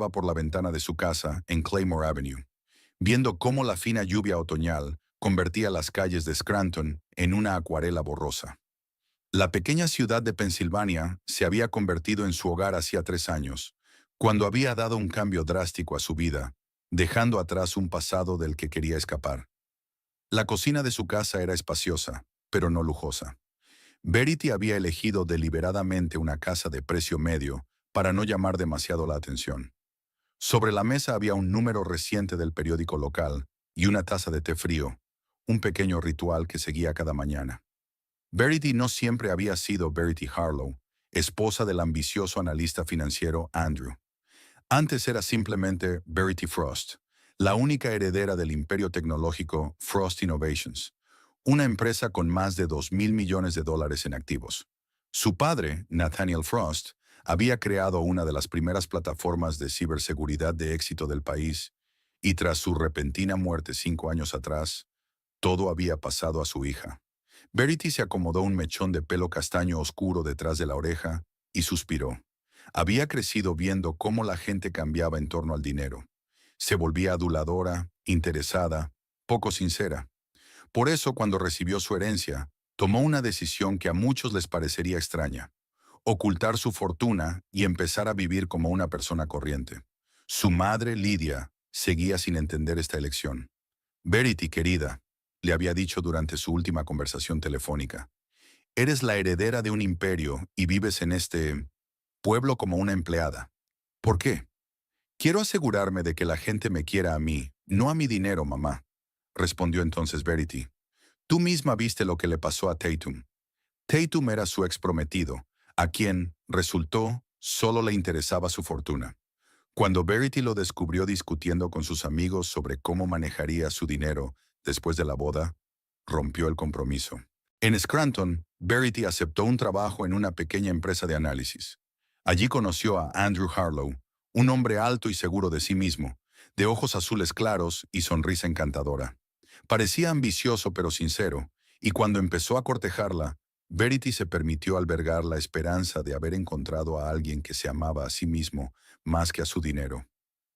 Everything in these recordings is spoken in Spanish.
va por la ventana de su casa en Claymore Avenue, viendo cómo la fina lluvia otoñal convertía las calles de Scranton en una acuarela borrosa. La pequeña ciudad de Pensilvania se había convertido en su hogar hacía 3 años, cuando había dado un cambio drástico a su vida, dejando atrás un pasado del que quería escapar. La cocina de su casa era espaciosa, pero no lujosa. Verity había elegido deliberadamente una casa de precio medio para no llamar demasiado la atención. Sobre la mesa había un número reciente del periódico local y una taza de té frío, un pequeño ritual que seguía cada mañana. Verity no siempre había sido Verity Harlow, esposa del ambicioso analista financiero Andrew. Antes era simplemente Verity Frost, la única heredera del imperio tecnológico Frost Innovations, una empresa con más de $2.000 millones en activos. Su padre, Nathaniel Frost, había creado una de las primeras plataformas de ciberseguridad de éxito del país, y tras su repentina muerte 5 años atrás, todo había pasado a su hija. Verity se acomodó un mechón de pelo castaño oscuro detrás de la oreja y suspiró. Había crecido viendo cómo la gente cambiaba en torno al dinero. Se volvía aduladora, interesada, poco sincera. Por eso, cuando recibió su herencia, tomó una decisión que a muchos les parecería extraña: ocultar su fortuna y empezar a vivir como una persona corriente. Su madre, Lydia, seguía sin entender esta elección. Verity, querida, le había dicho durante su última conversación telefónica, eres la heredera de un imperio y vives en este pueblo como una empleada. ¿Por qué? Quiero asegurarme de que la gente me quiera a mí, no a mi dinero, mamá, respondió entonces Verity. Tú misma viste lo que le pasó a Tatum. Tatum era su ex prometido, a quien, resultó, solo le interesaba su fortuna. Cuando Verity lo descubrió discutiendo con sus amigos sobre cómo manejaría su dinero después de la boda, rompió el compromiso. En Scranton, Verity aceptó un trabajo en una pequeña empresa de análisis. Allí conoció a Andrew Harlow, un hombre alto y seguro de sí mismo, de ojos azules claros y sonrisa encantadora. Parecía ambicioso pero sincero, y cuando empezó a cortejarla, Verity se permitió albergar la esperanza de haber encontrado a alguien que se amaba a sí mismo más que a su dinero.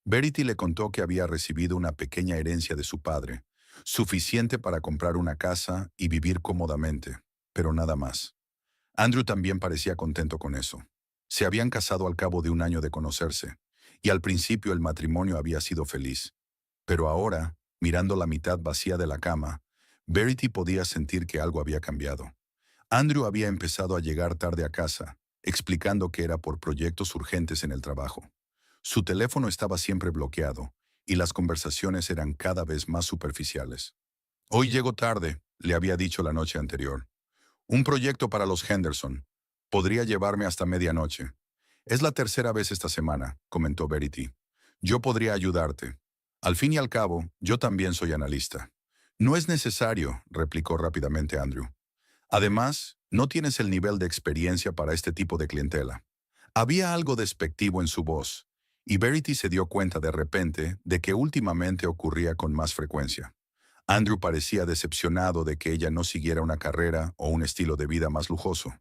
Verity le contó que había recibido una pequeña herencia de su padre, suficiente para comprar una casa y vivir cómodamente, pero nada más. Andrew también parecía contento con eso. Se habían casado al cabo de un año de conocerse, y al principio el matrimonio había sido feliz. Pero ahora, mirando la mitad vacía de la cama, Verity podía sentir que algo había cambiado. Andrew había empezado a llegar tarde a casa, explicando que era por proyectos urgentes en el trabajo. Su teléfono estaba siempre bloqueado, y las conversaciones eran cada vez más superficiales. Hoy llego tarde, le había dicho la noche anterior. Un proyecto para los Henderson. Podría llevarme hasta medianoche. Es la tercera vez esta semana, comentó Verity. Yo podría ayudarte. Al fin y al cabo, yo también soy analista. No es necesario, replicó rápidamente Andrew. Además, no tienes el nivel de experiencia para este tipo de clientela. Había algo despectivo en su voz, y Verity se dio cuenta de repente de que últimamente ocurría con más frecuencia. Andrew parecía decepcionado de que ella no siguiera una carrera o un estilo de vida más lujoso.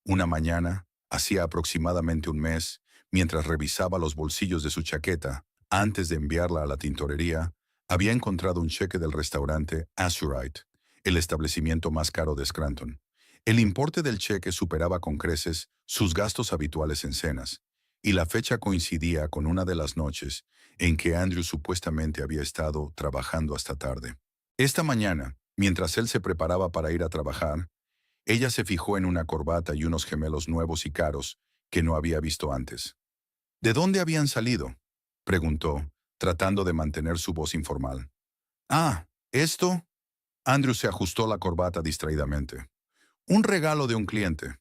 Una mañana, hacía aproximadamente un mes, mientras revisaba los bolsillos de su chaqueta, antes de enviarla a la tintorería, había encontrado un cheque del restaurante Azurite, el establecimiento más caro de Scranton. El importe del cheque superaba con creces sus gastos habituales en cenas, y la fecha coincidía con una de las noches en que Andrew supuestamente había estado trabajando hasta tarde. Esta mañana, mientras él se preparaba para ir a trabajar, ella se fijó en una corbata y unos gemelos nuevos y caros que no había visto antes. ¿De dónde habían salido?, preguntó, tratando de mantener su voz informal. Ah, ¿esto? Andrew se ajustó la corbata distraídamente. Un regalo de un cliente.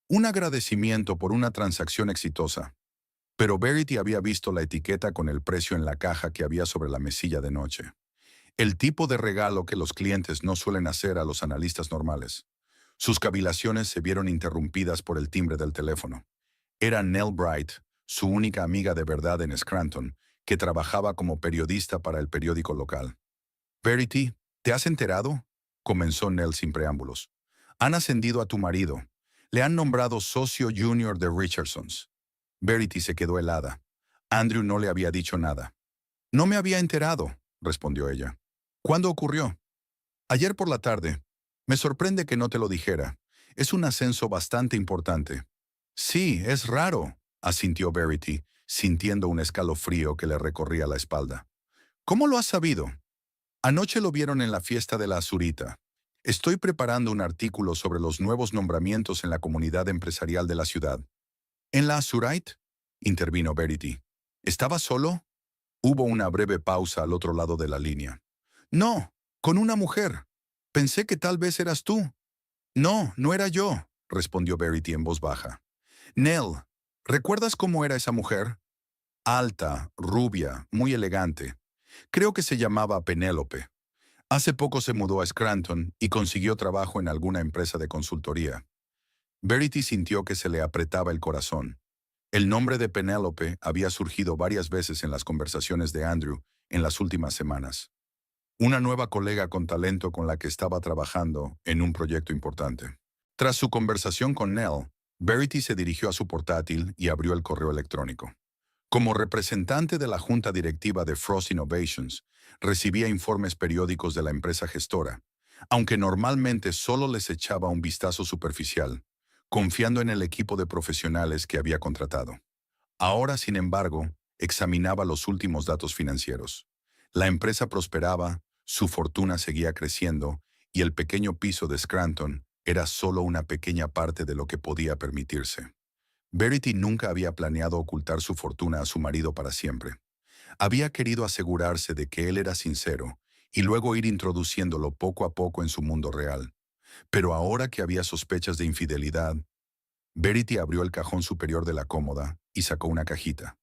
Un agradecimiento por una transacción exitosa. Pero Verity había visto la etiqueta con el precio en la caja que había sobre la mesilla de noche. El tipo de regalo que los clientes no suelen hacer a los analistas normales. Sus cavilaciones se vieron interrumpidas por el timbre del teléfono. Era Nell Bright, su única amiga de verdad en Scranton, que trabajaba como periodista para el periódico local. Verity, ¿te has enterado?, comenzó Nell sin preámbulos. Han ascendido a tu marido. Le han nombrado socio junior de Richardson's. Verity se quedó helada. Andrew no le había dicho nada. No me había enterado, respondió ella. ¿Cuándo ocurrió? Ayer por la tarde. Me sorprende que no te lo dijera. Es un ascenso bastante importante. Sí, es raro, asintió Verity, sintiendo un escalofrío que le recorría la espalda. ¿Cómo lo has sabido? Anoche lo vieron en la fiesta de la Azurita. Estoy preparando un artículo sobre los nuevos nombramientos en la comunidad empresarial de la ciudad. ¿En la Azurite? Intervino Verity. ¿Estaba solo? Hubo una breve pausa al otro lado de la línea. No, con una mujer. Pensé que tal vez eras tú. No, no era yo, respondió Verity en voz baja. Nell, ¿recuerdas cómo era esa mujer? Alta, rubia, muy elegante. Creo que se llamaba Penélope. Hace poco se mudó a Scranton y consiguió trabajo en alguna empresa de consultoría. Verity sintió que se le apretaba el corazón. El nombre de Penélope había surgido varias veces en las conversaciones de Andrew en las últimas semanas. Una nueva colega con talento con la que estaba trabajando en un proyecto importante. Tras su conversación con Nell, Verity se dirigió a su portátil y abrió el correo electrónico. Como representante de la junta directiva de Frost Innovations, recibía informes periódicos de la empresa gestora, aunque normalmente solo les echaba un vistazo superficial, confiando en el equipo de profesionales que había contratado. Ahora, sin embargo, examinaba los últimos datos financieros. La empresa prosperaba, su fortuna seguía creciendo y el pequeño piso de Scranton era solo una pequeña parte de lo que podía permitirse. Verity nunca había planeado ocultar su fortuna a su marido para siempre. Había querido asegurarse de que él era sincero y luego ir introduciéndolo poco a poco en su mundo real. Pero ahora que había sospechas de infidelidad, Verity abrió el cajón superior de la cómoda y sacó una cajita.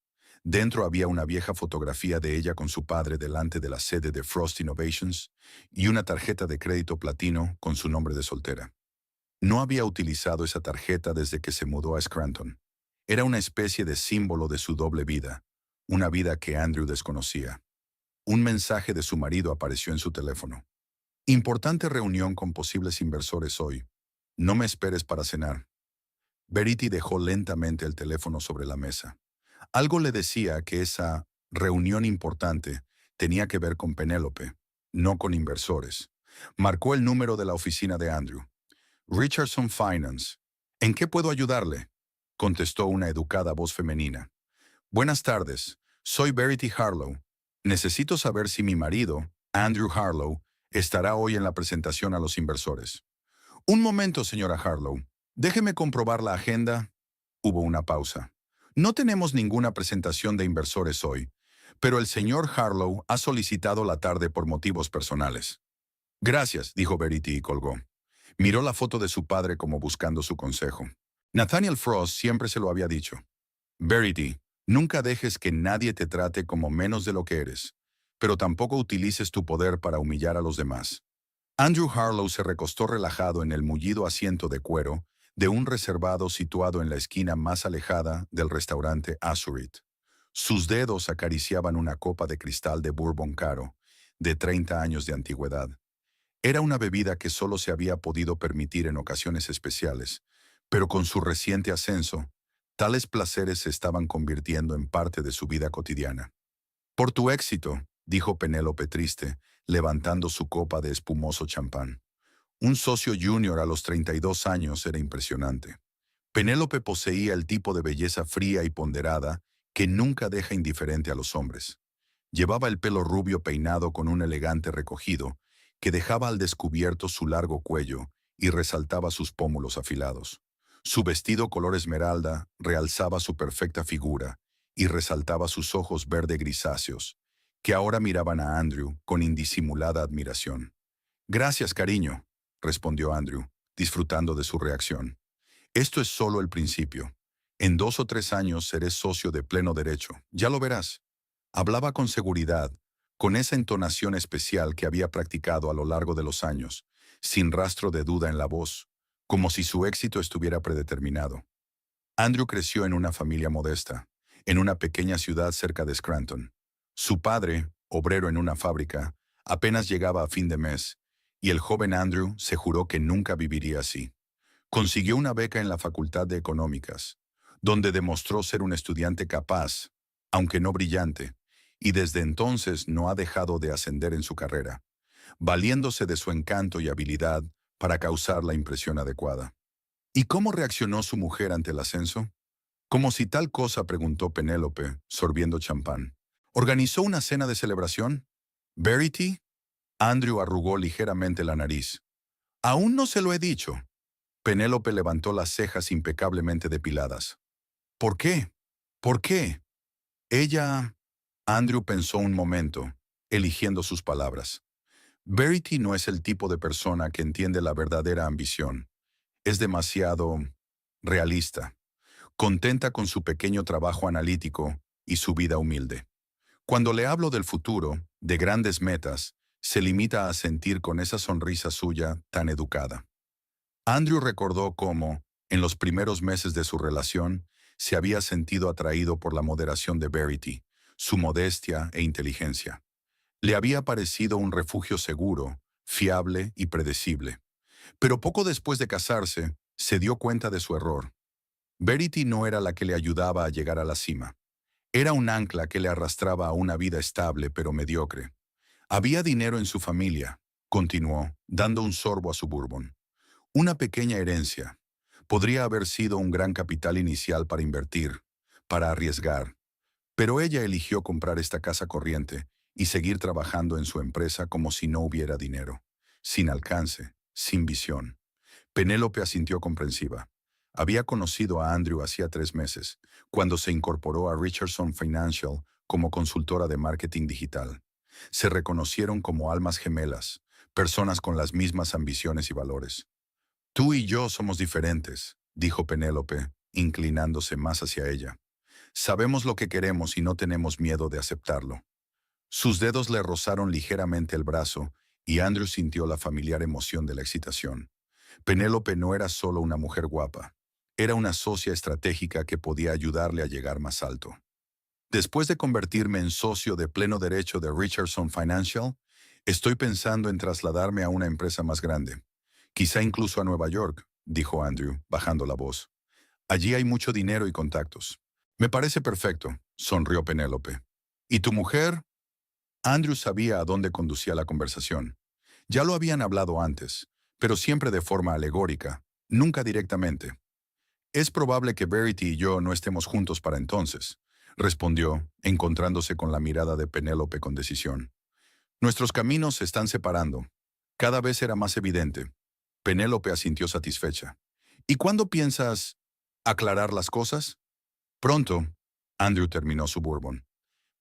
Dentro había una vieja fotografía de ella con su padre delante de la sede de Frost Innovations y una tarjeta de crédito platino con su nombre de soltera. No había utilizado esa tarjeta desde que se mudó a Scranton. Era una especie de símbolo de su doble vida, una vida que Andrew desconocía. Un mensaje de su marido apareció en su teléfono. Importante reunión con posibles inversores hoy. No me esperes para cenar. Verity dejó lentamente el teléfono sobre la mesa. Algo le decía que esa reunión importante tenía que ver con Penélope, no con inversores. Marcó el número de la oficina de Andrew. Richardson Finance. ¿En qué puedo ayudarle? Contestó una educada voz femenina. Buenas tardes. Soy Verity Harlow. Necesito saber si mi marido, Andrew Harlow, estará hoy en la presentación a los inversores. Un momento, señora Harlow. Déjeme comprobar la agenda. Hubo una pausa. No tenemos ninguna presentación de inversores hoy, pero el señor Harlow ha solicitado la tarde por motivos personales. Gracias, dijo Verity y colgó. Miró la foto de su padre como buscando su consejo. Nathaniel Frost siempre se lo había dicho. Verity, nunca dejes que nadie te trate como menos de lo que eres, pero tampoco utilices tu poder para humillar a los demás. Andrew Harlow se recostó relajado en el mullido asiento de cuero de un reservado situado en la esquina más alejada del restaurante Azurit. Sus dedos acariciaban una copa de cristal de bourbon caro, de 30 años de antigüedad. Era una bebida que solo se había podido permitir en ocasiones especiales, pero con su reciente ascenso, tales placeres se estaban convirtiendo en parte de su vida cotidiana. Por tu éxito, dijo Penélope triste, levantando su copa de espumoso champán. Un socio junior a los 32 años era impresionante. Penélope poseía el tipo de belleza fría y ponderada que nunca deja indiferente a los hombres. Llevaba el pelo rubio peinado con un elegante recogido, que dejaba al descubierto su largo cuello y resaltaba sus pómulos afilados. Su vestido color esmeralda realzaba su perfecta figura y resaltaba sus ojos verde grisáceos, que ahora miraban a Andrew con indisimulada admiración. Gracias, cariño, respondió Andrew, disfrutando de su reacción. Esto es solo el principio. En 2 o 3 años seré socio de pleno derecho, ya lo verás. Hablaba con seguridad, con esa entonación especial que había practicado a lo largo de los años, sin rastro de duda en la voz, como si su éxito estuviera predeterminado. Andrew creció en una familia modesta, en una pequeña ciudad cerca de Scranton. Su padre, obrero en una fábrica, apenas llegaba a fin de mes, y el joven Andrew se juró que nunca viviría así. Consiguió una beca en la Facultad de Económicas, donde demostró ser un estudiante capaz, aunque no brillante, y desde entonces no ha dejado de ascender en su carrera, valiéndose de su encanto y habilidad para causar la impresión adecuada. ¿Y cómo reaccionó su mujer ante el ascenso? Como si tal cosa, preguntó Penélope, sorbiendo champán. ¿Organizó una cena de celebración? ¿Verity? Andrew arrugó ligeramente la nariz. Aún no se lo he dicho. Penélope levantó las cejas impecablemente depiladas. ¿Por qué? ¿Por qué? Ella... Andrew pensó un momento, eligiendo sus palabras. Verity no es el tipo de persona que entiende la verdadera ambición. Es demasiado realista, contenta con su pequeño trabajo analítico y su vida humilde. Cuando le hablo del futuro, de grandes metas, se limita a sentir con esa sonrisa suya tan educada. Andrew recordó cómo, en los primeros meses de su relación, se había sentido atraído por la moderación de Verity, su modestia e inteligencia. Le había parecido un refugio seguro, fiable y predecible. Pero poco después de casarse, se dio cuenta de su error. Verity no era la que le ayudaba a llegar a la cima. Era un ancla que le arrastraba a una vida estable pero mediocre. Había dinero en su familia, continuó, dando un sorbo a su bourbon. Una pequeña herencia. Podría haber sido un gran capital inicial para invertir, para arriesgar. Pero ella eligió comprar esta casa corriente y seguir trabajando en su empresa como si no hubiera dinero, sin alcance, sin visión. Penélope asintió comprensiva. Había conocido a Andrew hacía 3 meses, cuando se incorporó a Richardson Financial como consultora de marketing digital. Se reconocieron como almas gemelas, personas con las mismas ambiciones y valores. Tú y yo somos diferentes, dijo Penélope, inclinándose más hacia ella. Sabemos lo que queremos y no tenemos miedo de aceptarlo. Sus dedos le rozaron ligeramente el brazo y Andrew sintió la familiar emoción de la excitación. Penélope no era solo una mujer guapa, era una socia estratégica que podía ayudarle a llegar más alto. Después de convertirme en socio de pleno derecho de Richardson Financial, estoy pensando en trasladarme a una empresa más grande. Quizá incluso a Nueva York, dijo Andrew, bajando la voz. Allí hay mucho dinero y contactos. Me parece perfecto, sonrió Penélope. ¿Y tu mujer? Andrew sabía a dónde conducía la conversación. Ya lo habían hablado antes, pero siempre de forma alegórica, nunca directamente. Es probable que Verity y yo no estemos juntos para entonces, respondió, encontrándose con la mirada de Penélope con decisión. Nuestros caminos se están separando. Cada vez era más evidente. Penélope asintió satisfecha. ¿Y cuándo piensas aclarar las cosas? Pronto, Andrew terminó su bourbon.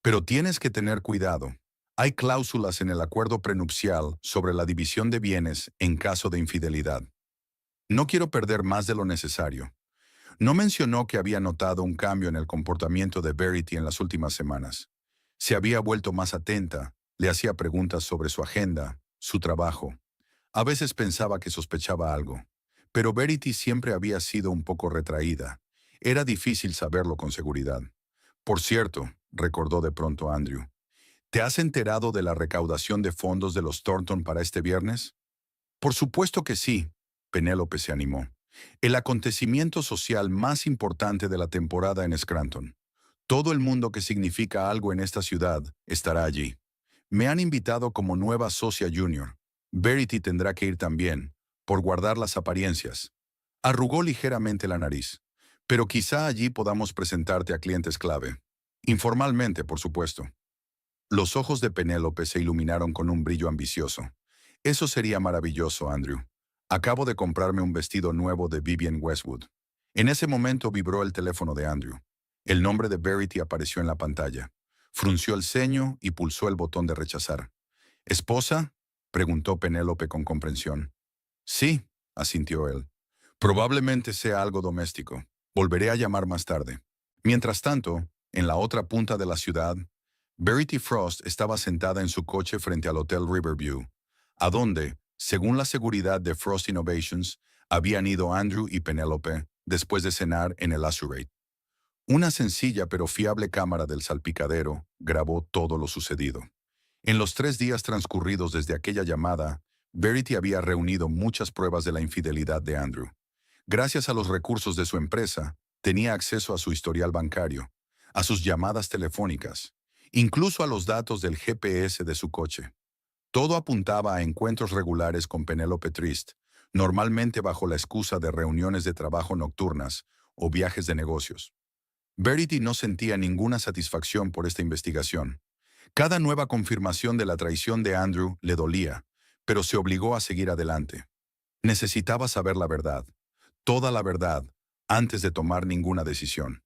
Pero tienes que tener cuidado. Hay cláusulas en el acuerdo prenupcial sobre la división de bienes en caso de infidelidad. No quiero perder más de lo necesario. No mencionó que había notado un cambio en el comportamiento de Verity en las últimas semanas. Se había vuelto más atenta, le hacía preguntas sobre su agenda, su trabajo. A veces pensaba que sospechaba algo. Pero Verity siempre había sido un poco retraída. Era difícil saberlo con seguridad. Por cierto, recordó de pronto Andrew, ¿te has enterado de la recaudación de fondos de los Thornton para este viernes? Por supuesto que sí, Penélope se animó. El acontecimiento social más importante de la temporada en Scranton. Todo el mundo que significa algo en esta ciudad estará allí. Me han invitado como nueva socia junior. Verity tendrá que ir también, por guardar las apariencias. Arrugó ligeramente la nariz. Pero quizá allí podamos presentarte a clientes clave. Informalmente, por supuesto. Los ojos de Penélope se iluminaron con un brillo ambicioso. Eso sería maravilloso, Andrew. Acabo de comprarme un vestido nuevo de Vivienne Westwood. En ese momento vibró el teléfono de Andrew. El nombre de Verity apareció en la pantalla. Frunció el ceño y pulsó el botón de rechazar. ¿Esposa? Preguntó Penélope con comprensión. Sí, asintió él. Probablemente sea algo doméstico. Volveré a llamar más tarde. Mientras tanto, en la otra punta de la ciudad, Verity Frost estaba sentada en su coche frente al Hotel Riverview, a donde, según la seguridad de Frost Innovations, habían ido Andrew y Penélope después de cenar en el Azurate. Una sencilla pero fiable cámara del salpicadero grabó todo lo sucedido. En los 3 días transcurridos desde aquella llamada, Verity había reunido muchas pruebas de la infidelidad de Andrew. Gracias a los recursos de su empresa, tenía acceso a su historial bancario, a sus llamadas telefónicas, incluso a los datos del GPS de su coche. Todo apuntaba a encuentros regulares con Penélope Trist, normalmente bajo la excusa de reuniones de trabajo nocturnas o viajes de negocios. Verity no sentía ninguna satisfacción por esta investigación. Cada nueva confirmación de la traición de Andrew le dolía, pero se obligó a seguir adelante. Necesitaba saber la verdad, toda la verdad, antes de tomar ninguna decisión.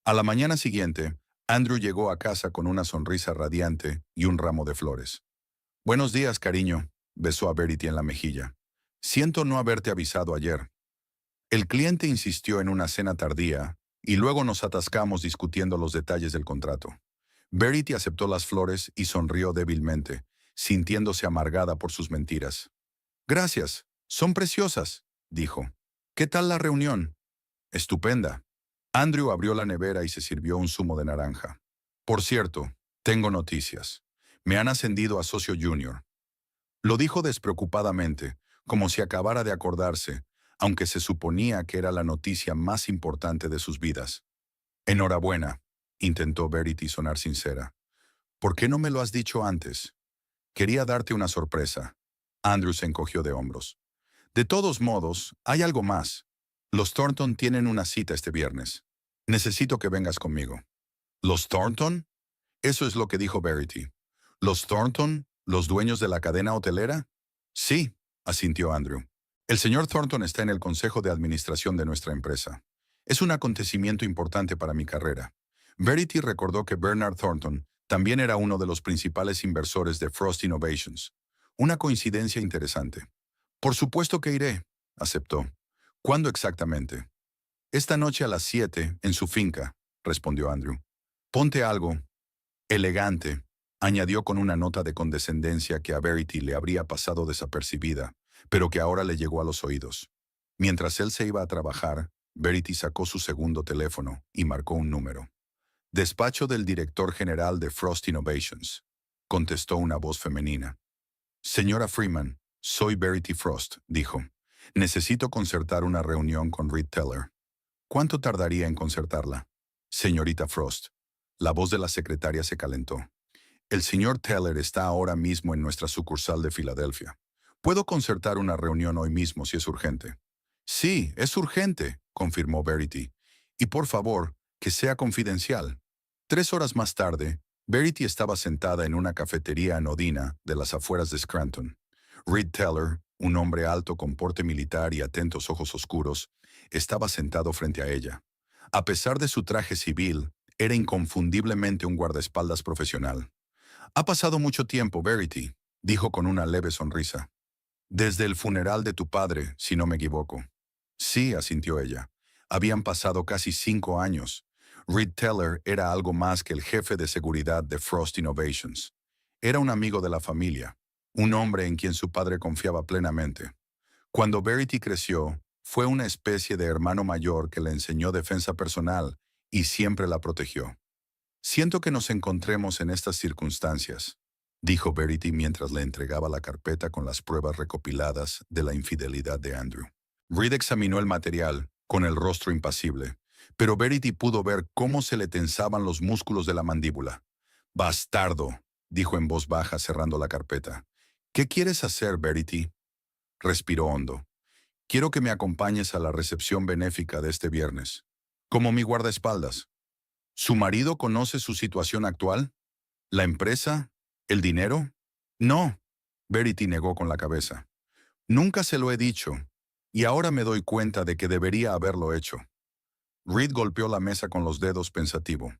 A la mañana siguiente, Andrew llegó a casa con una sonrisa radiante y un ramo de flores. «Buenos días, cariño», besó a Verity en la mejilla. «Siento no haberte avisado ayer». El cliente insistió en una cena tardía, y luego nos atascamos discutiendo los detalles del contrato. Verity aceptó las flores y sonrió débilmente, sintiéndose amargada por sus mentiras. «Gracias, son preciosas», dijo. «¿Qué tal la reunión?» «Estupenda». Andrew abrió la nevera y se sirvió un zumo de naranja. «Por cierto, tengo noticias. Me han ascendido a socio junior». Lo dijo despreocupadamente, como si acabara de acordarse, aunque se suponía que era la noticia más importante de sus vidas. «Enhorabuena», intentó Verity sonar sincera. «¿Por qué no me lo has dicho antes?» «Quería darte una sorpresa». Andrew se encogió de hombros. «De todos modos, hay algo más. Los Thornton tienen una cita este viernes. Necesito que vengas conmigo». «¿Los Thornton?» Eso es lo que dijo Verity. «¿Los Thornton? ¿Los dueños de la cadena hotelera?» «Sí», asintió Andrew. «El señor Thornton está en el consejo de administración de nuestra empresa. Es un acontecimiento importante para mi carrera». Verity recordó que Bernard Thornton también era uno de los principales inversores de Frost Innovations. Una coincidencia interesante. «Por supuesto que iré», aceptó. «¿Cuándo exactamente?» «Esta noche a las 7, en su finca», respondió Andrew. «Ponte algo elegante», añadió con una nota de condescendencia que a Verity le habría pasado desapercibida, pero que ahora le llegó a los oídos. Mientras él se iba a trabajar, Verity sacó su segundo teléfono y marcó un número. «Despacho del director general de Frost Innovations», contestó una voz femenina. «Señora Freeman, soy Verity Frost», dijo. «Necesito concertar una reunión con Reed Teller». «¿Cuánto tardaría en concertarla?» «Señorita Frost». La voz de la secretaria se calentó. «El señor Teller está ahora mismo en nuestra sucursal de Filadelfia. ¿Puedo concertar una reunión hoy mismo si es urgente?» «Sí, es urgente», confirmó Verity. «Y por favor, que sea confidencial». 3 horas más tarde, Verity estaba sentada en una cafetería anodina de las afueras de Scranton. Reed Teller, un hombre alto con porte militar y atentos ojos oscuros, estaba sentado frente a ella. A pesar de su traje civil, era inconfundiblemente un guardaespaldas profesional. «Ha pasado mucho tiempo, Verity», dijo con una leve sonrisa. «Desde el funeral de tu padre, si no me equivoco». «Sí», asintió ella. «Habían pasado casi 5 años». Reed Teller era algo más que el jefe de seguridad de Frost Innovations. Era un amigo de la familia, un hombre en quien su padre confiaba plenamente. Cuando Verity creció, fue una especie de hermano mayor que le enseñó defensa personal y siempre la protegió. «Siento que nos encontremos en estas circunstancias», dijo Verity mientras le entregaba la carpeta con las pruebas recopiladas de la infidelidad de Andrew. Reed examinó el material, con el rostro impasible, pero Verity pudo ver cómo se le tensaban los músculos de la mandíbula. «Bastardo», dijo en voz baja cerrando la carpeta. «¿Qué quieres hacer, Verity?» Respiró hondo. «Quiero que me acompañes a la recepción benéfica de este viernes. Como mi guardaespaldas». «¿Su marido conoce su situación actual? ¿La empresa? ¿El dinero?» «No», Verity negó con la cabeza. «Nunca se lo he dicho, y ahora me doy cuenta de que debería haberlo hecho». Reed golpeó la mesa con los dedos pensativo.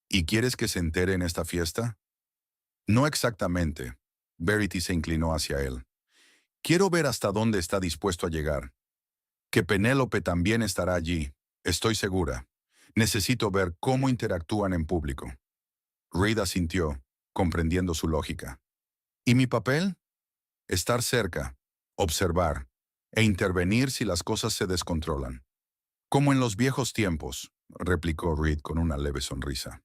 «¿Y quieres que se entere en esta fiesta?» «No exactamente». Verity se inclinó hacia él. «Quiero ver hasta dónde está dispuesto a llegar. Que Penélope también estará allí, estoy segura. Necesito ver cómo interactúan en público». Reed asintió, comprendiendo su lógica. «¿Y mi papel?» «Estar cerca, observar, e intervenir si las cosas se descontrolan». «Como en los viejos tiempos», replicó Reed con una leve sonrisa.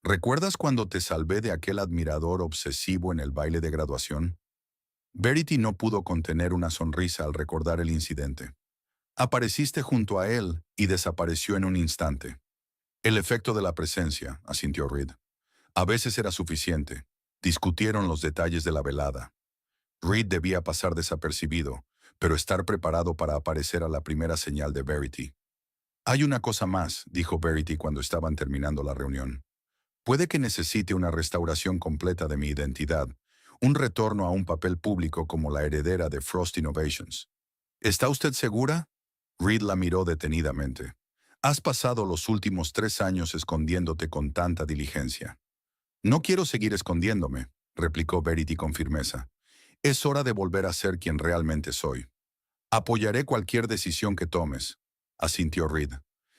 «¿Recuerdas cuando te salvé de aquel admirador obsesivo en el baile de graduación?» Verity no pudo contener una sonrisa al recordar el incidente. «Apareciste junto a él y desapareció en un instante». El efecto de la presencia, asintió Reed. A veces era suficiente. Discutieron los detalles de la velada. Reed debía pasar desapercibido, pero estar preparado para aparecer a la primera señal de Verity. Hay una cosa más, dijo Verity cuando estaban terminando la reunión. Puede que necesite una restauración completa de mi identidad, un retorno a un papel público como la heredera de Frost Innovations. ¿Está usted segura? Reed la miró detenidamente. Has pasado los últimos 3 años escondiéndote con tanta diligencia. No quiero seguir escondiéndome, replicó Verity con firmeza. Es hora de volver a ser quien realmente soy. Apoyaré cualquier decisión que tomes, asintió Reed.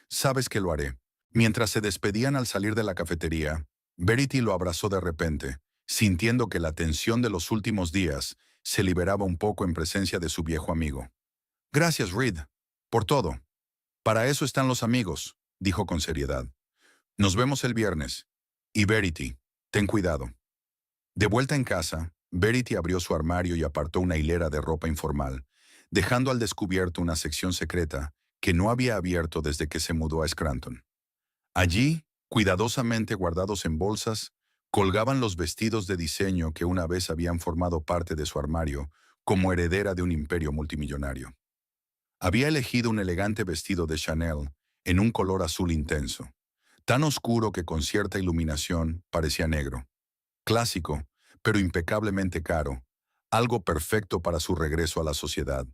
Sabes que lo haré. Mientras se despedían al salir de la cafetería, Verity lo abrazó de repente, sintiendo que la tensión de los últimos días se liberaba un poco en presencia de su viejo amigo. Gracias, Reed, por todo. Para eso están los amigos, dijo con seriedad. Nos vemos el viernes. Y Verity, ten cuidado. De vuelta en casa, Verity abrió su armario y apartó una hilera de ropa informal, dejando al descubierto una sección secreta que no había abierto desde que se mudó a Scranton. Allí, cuidadosamente guardados en bolsas, colgaban los vestidos de diseño que una vez habían formado parte de su armario como heredera de un imperio multimillonario. Había elegido un elegante vestido de Chanel en un color azul intenso, tan oscuro que con cierta iluminación parecía negro. Clásico, pero impecablemente caro, algo perfecto para su regreso a la sociedad.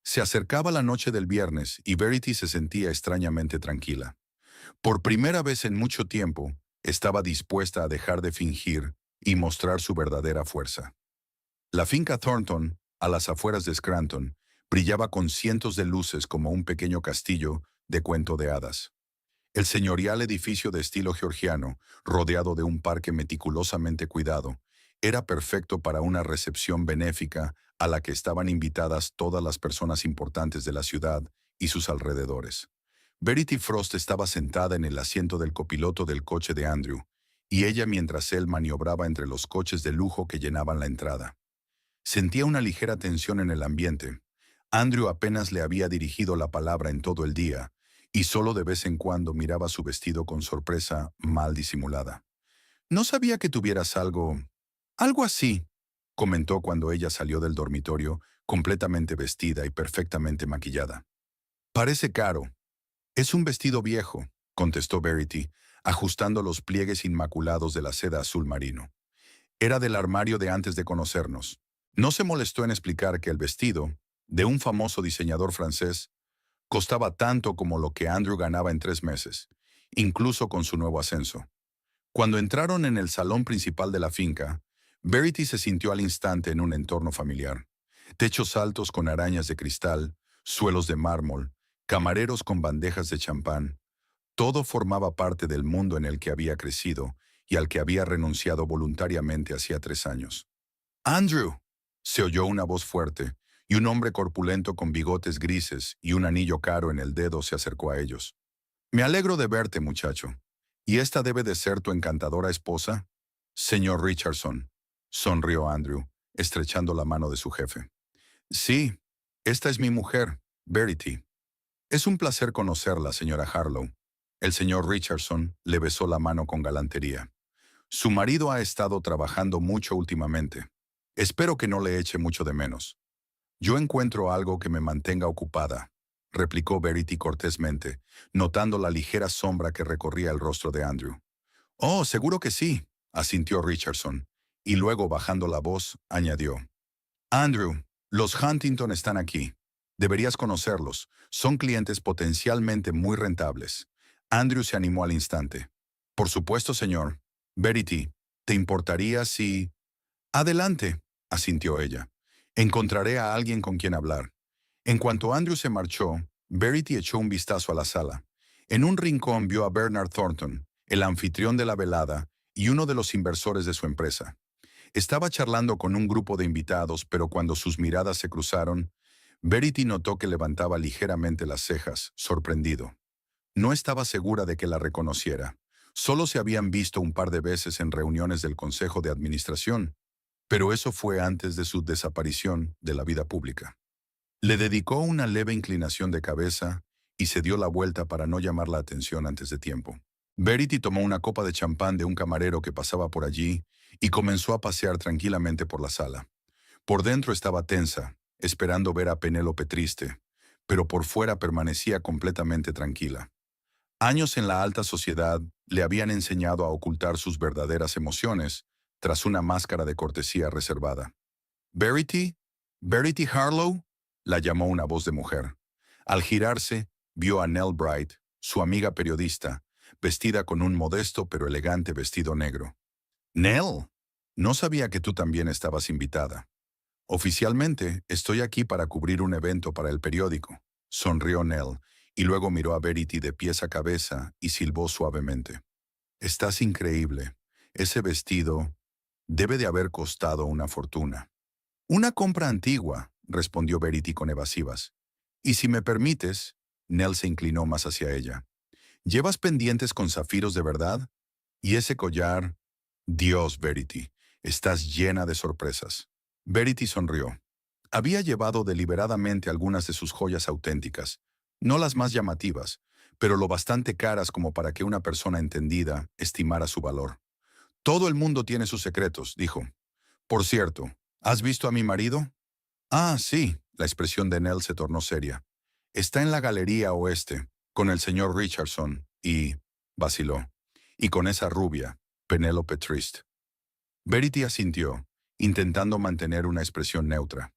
Se acercaba la noche del viernes y Verity se sentía extrañamente tranquila. Por primera vez en mucho tiempo, estaba dispuesta a dejar de fingir y mostrar su verdadera fuerza. La finca Thornton, a las afueras de Scranton, brillaba con cientos de luces como un pequeño castillo de cuento de hadas. El señorial edificio de estilo georgiano, rodeado de un parque meticulosamente cuidado, era perfecto para una recepción benéfica a la que estaban invitadas todas las personas importantes de la ciudad y sus alrededores. Verity Frost estaba sentada en el asiento del copiloto del coche de Andrew, y ella mientras él maniobraba entre los coches de lujo que llenaban la entrada. Sentía una ligera tensión en el ambiente. Andrew apenas le había dirigido la palabra en todo el día, y solo de vez en cuando miraba su vestido con sorpresa mal disimulada. «No sabía que tuvieras algo así», comentó cuando ella salió del dormitorio, completamente vestida y perfectamente maquillada. «Parece caro». «Es un vestido viejo», contestó Verity, ajustando los pliegues inmaculados de la seda azul marino. «Era del armario de antes de conocernos». No se molestó en explicar que el vestido, de un famoso diseñador francés, costaba tanto como lo que Andrew ganaba en 3 meses, incluso con su nuevo ascenso. Cuando entraron en el salón principal de la finca, Verity se sintió al instante en un entorno familiar. Techos altos con arañas de cristal, suelos de mármol, camareros con bandejas de champán. Todo formaba parte del mundo en el que había crecido y al que había renunciado voluntariamente hacía 3 años. «Andrew», se oyó una voz fuerte, y un hombre corpulento con bigotes grises y un anillo caro en el dedo se acercó a ellos. «Me alegro de verte, muchacho. ¿Y esta debe de ser tu encantadora esposa?» «Señor Richardson», sonrió Andrew, estrechando la mano de su jefe. «Sí, esta es mi mujer, Verity. Es un placer conocerla, señora Harlow». El señor Richardson le besó la mano con galantería. «Su marido ha estado trabajando mucho últimamente. Espero que no le eche mucho de menos». «Yo encuentro algo que me mantenga ocupada», replicó Verity cortésmente, notando la ligera sombra que recorría el rostro de Andrew. «Oh, seguro que sí», asintió Richardson, y luego bajando la voz, añadió. «Andrew, los Huntington están aquí. Deberías conocerlos. Son clientes potencialmente muy rentables». Andrew se animó al instante. «Por supuesto, señor. Verity, ¿te importaría si...» «Adelante», asintió ella. «Encontraré a alguien con quien hablar». En cuanto Andrew se marchó, Verity echó un vistazo a la sala. En un rincón vio a Bernard Thornton, el anfitrión de la velada y uno de los inversores de su empresa. Estaba charlando con un grupo de invitados, pero cuando sus miradas se cruzaron, Verity notó que levantaba ligeramente las cejas, sorprendido. No estaba segura de que la reconociera. Solo se habían visto un par de veces en reuniones del Consejo de Administración, pero eso fue antes de su desaparición de la vida pública. Le dedicó una leve inclinación de cabeza y se dio la vuelta para no llamar la atención antes de tiempo. Verity tomó una copa de champán de un camarero que pasaba por allí y comenzó a pasear tranquilamente por la sala. Por dentro estaba tensa, esperando ver a Penélope triste, pero por fuera permanecía completamente tranquila. Años en la alta sociedad le habían enseñado a ocultar sus verdaderas emociones tras una máscara de cortesía reservada. «Verity, Verity Harlow», la llamó una voz de mujer. Al girarse, vio a Nell Bright, su amiga periodista, vestida con un modesto pero elegante vestido negro. «Nell, no sabía que tú también estabas invitada. Oficialmente, estoy aquí para cubrir un evento para el periódico», sonrió Nell, y luego miró a Verity de pies a cabeza y silbó suavemente. «Estás increíble. Ese vestido debe de haber costado una fortuna». «Una compra antigua», respondió Verity con evasivas. «Y si me permites», Nell se inclinó más hacia ella. «¿Llevas pendientes con zafiros de verdad? ¿Y ese collar? Dios, Verity, estás llena de sorpresas». Verity sonrió. Había llevado deliberadamente algunas de sus joyas auténticas, no las más llamativas, pero lo bastante caras como para que una persona entendida estimara su valor. «Todo el mundo tiene sus secretos», dijo. «Por cierto, ¿has visto a mi marido?» «Ah, sí», la expresión de Nell se tornó seria. «Está en la galería oeste, con el señor Richardson, y...» vaciló. «Y con esa rubia, Penélope Trist». Verity asintió, intentando mantener una expresión neutra.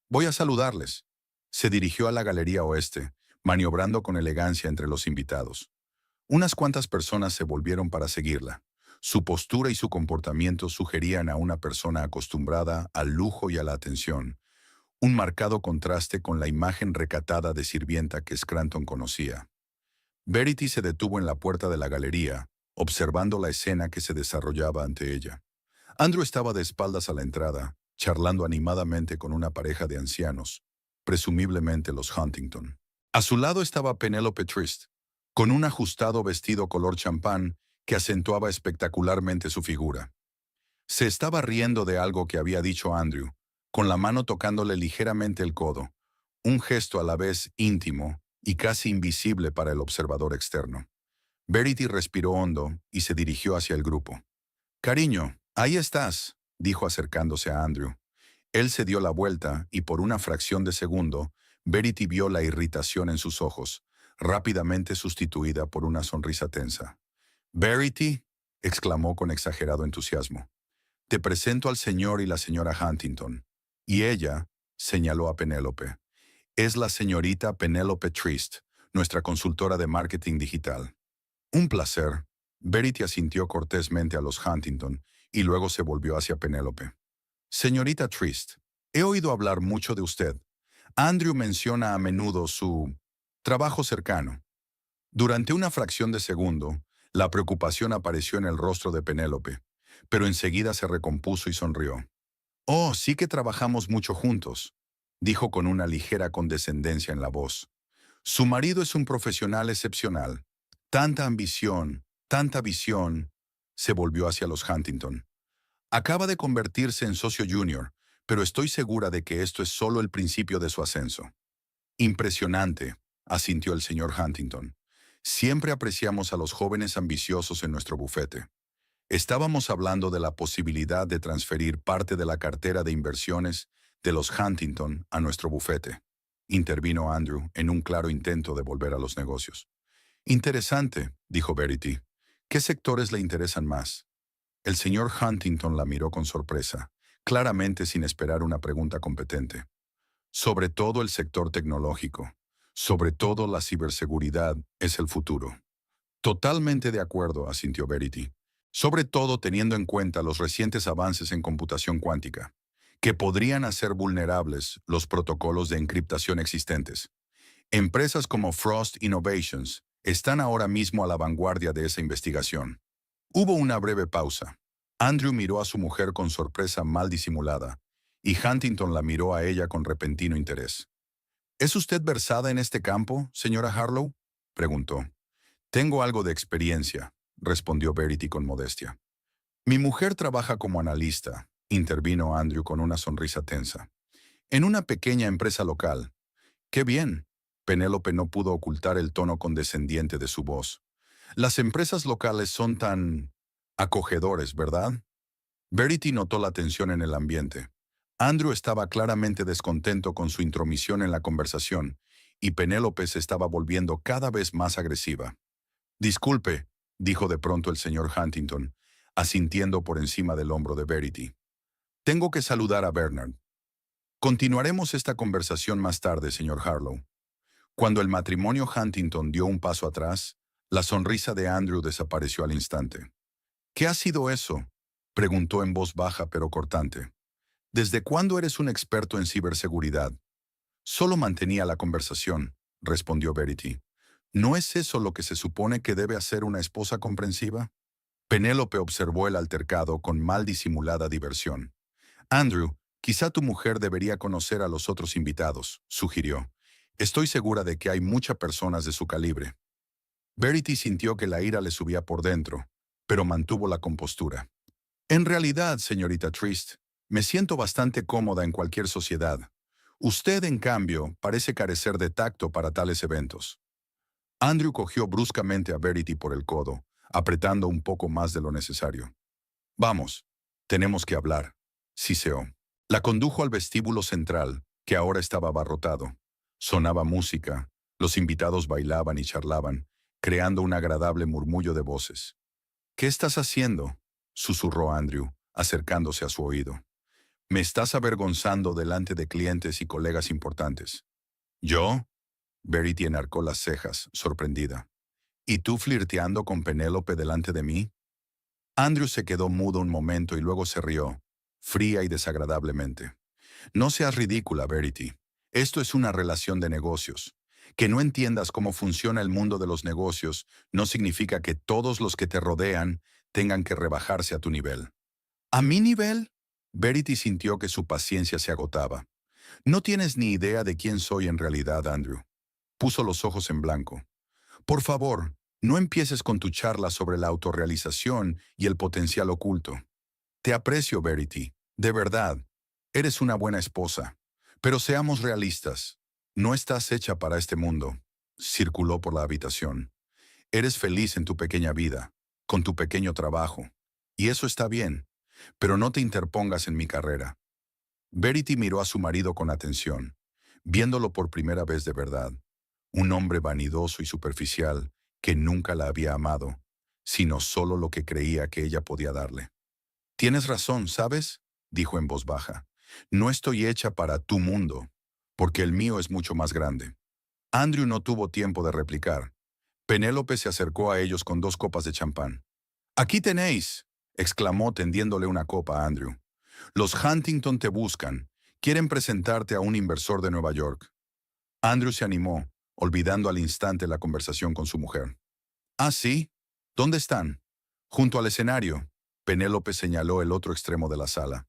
«Voy a saludarles». Se dirigió a la galería oeste, maniobrando con elegancia entre los invitados. Unas cuantas personas se volvieron para seguirla. Su postura y su comportamiento sugerían a una persona acostumbrada al lujo y a la atención, un marcado contraste con la imagen recatada de sirvienta que Scranton conocía. Verity se detuvo en la puerta de la galería, observando la escena que se desarrollaba ante ella. Andrew estaba de espaldas a la entrada, charlando animadamente con una pareja de ancianos, presumiblemente los Huntington. A su lado estaba Penélope Trist, con un ajustado vestido color champán que acentuaba espectacularmente su figura. Se estaba riendo de algo que había dicho Andrew, con la mano tocándole ligeramente el codo, un gesto a la vez íntimo y casi invisible para el observador externo. Verity respiró hondo y se dirigió hacia el grupo. «Cariño, ahí estás», dijo acercándose a Andrew. Él se dio la vuelta y por una fracción de segundo, Verity vio la irritación en sus ojos, rápidamente sustituida por una sonrisa tensa. «Verity», exclamó con exagerado entusiasmo, «te presento al señor y la señora Huntington». Y ella, señaló a Penélope, «es la señorita Penélope Trist, nuestra consultora de marketing digital». «Un placer». Verity asintió cortésmente a los Huntington y luego se volvió hacia Penélope. «Señorita Trist, he oído hablar mucho de usted. Andrew menciona a menudo su trabajo cercano». Durante una fracción de segundo, la preocupación apareció en el rostro de Penélope, pero enseguida se recompuso y sonrió. «Oh, sí que trabajamos mucho juntos», dijo con una ligera condescendencia en la voz. «Su marido es un profesional excepcional. Tanta ambición, tanta visión». Se volvió hacia los Huntington. «Acaba de convertirse en socio junior, pero estoy segura de que esto es solo el principio de su ascenso». «Impresionante», asintió el señor Huntington. «Siempre apreciamos a los jóvenes ambiciosos en nuestro bufete». Estábamos hablando de la posibilidad de transferir parte de la cartera de inversiones de los Huntington a nuestro bufete. Intervino Andrew en un claro intento de volver a los negocios. «Interesante», dijo Verity. «¿Qué sectores le interesan más?» El señor Huntington la miró con sorpresa, claramente sin esperar una pregunta competente. «Sobre todo el sector tecnológico. Sobre todo la ciberseguridad es el futuro». «Totalmente de acuerdo», asintió Verity. «Sobre todo teniendo en cuenta los recientes avances en computación cuántica, que podrían hacer vulnerables los protocolos de encriptación existentes. Empresas como Frost Innovations están ahora mismo a la vanguardia de esa investigación». Hubo una breve pausa. Andrew miró a su mujer con sorpresa mal disimulada, y Huntington la miró a ella con repentino interés. «¿Es usted versada en este campo, señora Harlow?», preguntó. «Tengo algo de experiencia», respondió Verity con modestia. «Mi mujer trabaja como analista», intervino Andrew con una sonrisa tensa. «En una pequeña empresa local». «¡Qué bien!». Penélope no pudo ocultar el tono condescendiente de su voz. Las empresas locales son tan acogedores, ¿verdad? Verity notó la tensión en el ambiente. Andrew estaba claramente descontento con su intromisión en la conversación, y Penélope se estaba volviendo cada vez más agresiva. Disculpe, dijo de pronto el señor Huntington, asintiendo por encima del hombro de Verity. Tengo que saludar a Bernard. Continuaremos esta conversación más tarde, señor Harlow. Cuando el matrimonio Huntington dio un paso atrás, la sonrisa de Andrew desapareció al instante. ¿Qué ha sido eso?, preguntó en voz baja pero cortante. ¿Desde cuándo eres un experto en ciberseguridad? Solo mantenía la conversación, respondió Verity. ¿No es eso lo que se supone que debe hacer una esposa comprensiva? Penélope observó el altercado con mal disimulada diversión. Andrew, quizá tu mujer debería conocer a los otros invitados, sugirió. Estoy segura de que hay muchas personas de su calibre. Verity sintió que la ira le subía por dentro, pero mantuvo la compostura. En realidad, señorita Trist, me siento bastante cómoda en cualquier sociedad. Usted, en cambio, parece carecer de tacto para tales eventos. Andrew cogió bruscamente a Verity por el codo, apretando un poco más de lo necesario. Vamos, tenemos que hablar, siseó. La condujo al vestíbulo central, que ahora estaba abarrotado. Sonaba música, los invitados bailaban y charlaban, creando un agradable murmullo de voces. ¿Qué estás haciendo?, susurró Andrew, acercándose a su oído. Me estás avergonzando delante de clientes y colegas importantes. ¿Yo? Verity enarcó las cejas, sorprendida. ¿Y tú flirteando con Penélope delante de mí? Andrew se quedó mudo un momento y luego se rió, fría y desagradablemente. No seas ridícula, Verity. Esto es una relación de negocios. Que no entiendas cómo funciona el mundo de los negocios no significa que todos los que te rodean tengan que rebajarse a tu nivel. ¿A mi nivel? Verity sintió que su paciencia se agotaba. No tienes ni idea de quién soy en realidad, Andrew. Puso los ojos en blanco. Por favor, no empieces con tu charla sobre la autorrealización y el potencial oculto. Te aprecio, Verity. De verdad. Eres una buena esposa. Pero seamos realistas. No estás hecha para este mundo. Circuló por la habitación. Eres feliz en tu pequeña vida, con tu pequeño trabajo. Y eso está bien. Pero no te interpongas en mi carrera. Verity miró a su marido con atención, viéndolo por primera vez de verdad. Un hombre vanidoso y superficial que nunca la había amado, sino solo lo que creía que ella podía darle. Tienes razón, ¿sabes?, dijo en voz baja. No estoy hecha para tu mundo, porque el mío es mucho más grande. Andrew no tuvo tiempo de replicar. Penélope se acercó a ellos con 2 copas de champán. «Aquí tenéis», exclamó tendiéndole una copa a Andrew. «Los Huntington te buscan. Quieren presentarte a un inversor de Nueva York». Andrew se animó, olvidando al instante la conversación con su mujer. «¿Ah, sí? ¿Dónde están?» «Junto al escenario». Penélope señaló el otro extremo de la sala.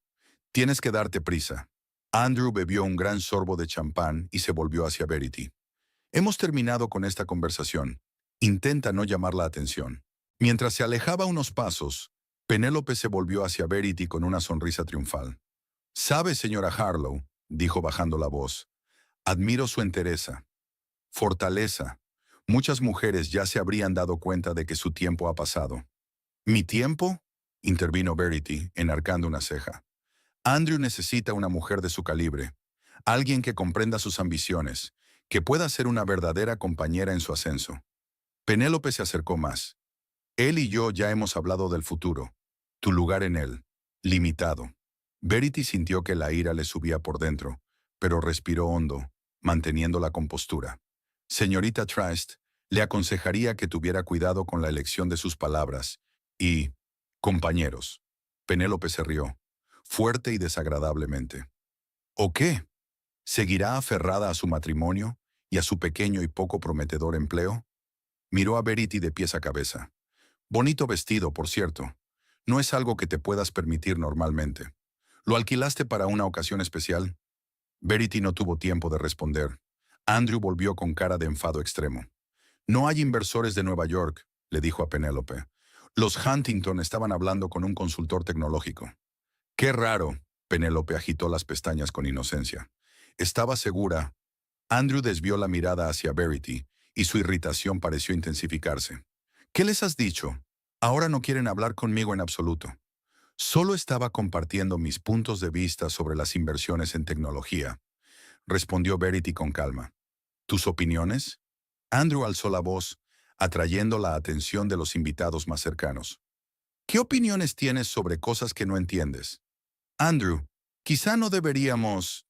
«Tienes que darte prisa». Andrew bebió un gran sorbo de champán y se volvió hacia Verity. «Hemos terminado con esta conversación. Intenta no llamar la atención». Mientras se alejaba unos pasos, Penélope se volvió hacia Verity con una sonrisa triunfal. «Sabe, señora Harlow», dijo bajando la voz, «admiro su entereza, fortaleza. Muchas mujeres ya se habrían dado cuenta de que su tiempo ha pasado». «¿Mi tiempo?», intervino Verity, enarcando una ceja. «Andrew necesita una mujer de su calibre, alguien que comprenda sus ambiciones, que pueda ser una verdadera compañera en su ascenso». Penélope se acercó más. «Él y yo ya hemos hablado del futuro. Tu lugar en él, limitado». Verity sintió que la ira le subía por dentro, pero respiró hondo, manteniendo la compostura. «Señorita Trist, le aconsejaría que tuviera cuidado con la elección de sus palabras. Y, compañeros». Penélope se rió, fuerte y desagradablemente. «¿O qué? ¿Seguirá aferrada a su matrimonio y a su pequeño y poco prometedor empleo?» Miró a Verity de pies a cabeza. «Bonito vestido, por cierto. No es algo que te puedas permitir normalmente. ¿Lo alquilaste para una ocasión especial?» Verity no tuvo tiempo de responder. Andrew volvió con cara de enfado extremo. «No hay inversores de Nueva York», le dijo a Penélope. «Los Huntington estaban hablando con un consultor tecnológico». «Qué raro», Penélope agitó las pestañas con inocencia. «Estaba segura». Andrew desvió la mirada hacia Verity y su irritación pareció intensificarse. ¿Qué les has dicho? Ahora no quieren hablar conmigo en absoluto. Solo estaba compartiendo mis puntos de vista sobre las inversiones en tecnología, respondió Verity con calma. ¿Tus opiniones? Andrew alzó la voz, atrayendo la atención de los invitados más cercanos. ¿Qué opiniones tienes sobre cosas que no entiendes? Andrew, quizá no deberíamos,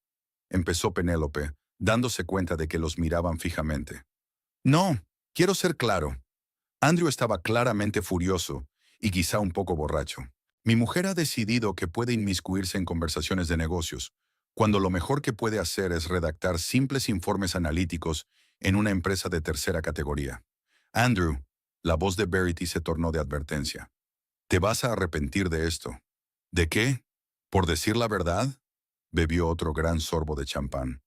empezó Penélope, dándose cuenta de que los miraban fijamente. No, quiero ser claro. Andrew estaba claramente furioso y quizá un poco borracho. Mi mujer ha decidido que puede inmiscuirse en conversaciones de negocios, cuando lo mejor que puede hacer es redactar simples informes analíticos en una empresa de tercera categoría. Andrew, la voz de Verity se tornó de advertencia. Te vas a arrepentir de esto. ¿De qué? ¿Por decir la verdad? Bebió otro gran sorbo de champán.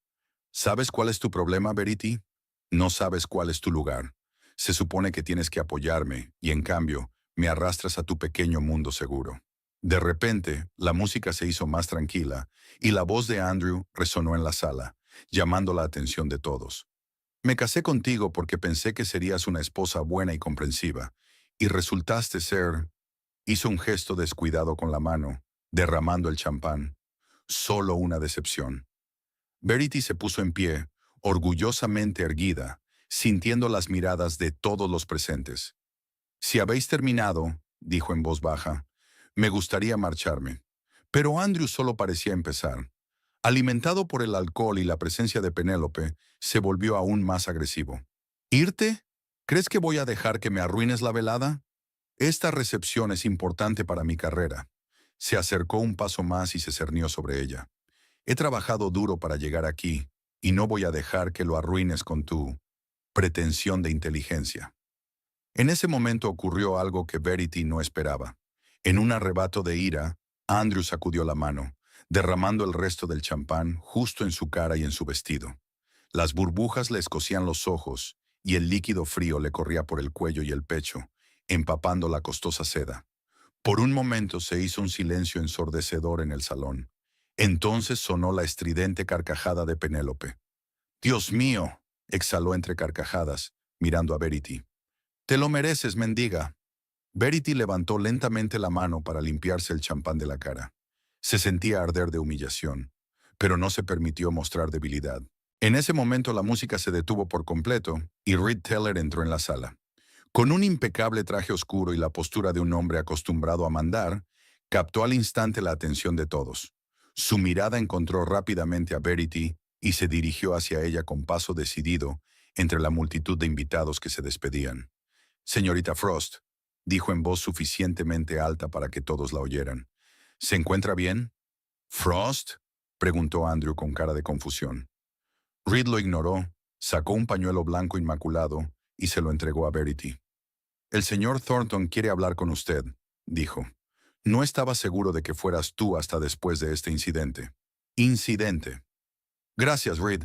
¿Sabes cuál es tu problema, Verity? No sabes cuál es tu lugar. Se supone que tienes que apoyarme, y en cambio, me arrastras a tu pequeño mundo seguro. De repente, la música se hizo más tranquila, y la voz de Andrew resonó en la sala, llamando la atención de todos. Me casé contigo porque pensé que serías una esposa buena y comprensiva, y resultaste ser... Hizo un gesto descuidado con la mano, derramando el champán. Solo una decepción. Verity se puso en pie, orgullosamente erguida, sintiendo las miradas de todos los presentes. Si habéis terminado, dijo en voz baja, me gustaría marcharme. Pero Andrew solo parecía empezar. Alimentado por el alcohol y la presencia de Penélope, se volvió aún más agresivo. ¿Irte? ¿Crees que voy a dejar que me arruines la velada? Esta recepción es importante para mi carrera. Se acercó un paso más y se cernió sobre ella. He trabajado duro para llegar aquí, y no voy a dejar que lo arruines con tu pretensión de inteligencia. En ese momento ocurrió algo que Verity no esperaba. En un arrebato de ira, Andrew sacudió la mano, derramando el resto del champán justo en su cara y en su vestido. Las burbujas le escocían los ojos, y el líquido frío le corría por el cuello y el pecho, empapando la costosa seda. Por un momento se hizo un silencio ensordecedor en el salón. Entonces sonó la estridente carcajada de Penélope. «¡Dios mío!», exhaló entre carcajadas, mirando a Verity. «Te lo mereces, mendiga». Verity levantó lentamente la mano para limpiarse el champán de la cara. Se sentía arder de humillación, pero no se permitió mostrar debilidad. En ese momento la música se detuvo por completo y Reed Teller entró en la sala. Con un impecable traje oscuro y la postura de un hombre acostumbrado a mandar, captó al instante la atención de todos. Su mirada encontró rápidamente a Verity y se dirigió hacia ella con paso decidido entre la multitud de invitados que se despedían. «Señorita Frost», dijo en voz suficientemente alta para que todos la oyeran. «¿Se encuentra bien?» «¿Frost?», preguntó Andrew con cara de confusión. Reed lo ignoró, sacó un pañuelo blanco inmaculado y se lo entregó a Verity. «El señor Thornton quiere hablar con usted», dijo. «No estaba seguro de que fueras tú hasta después de este incidente». «Incidente». «Gracias, Reed».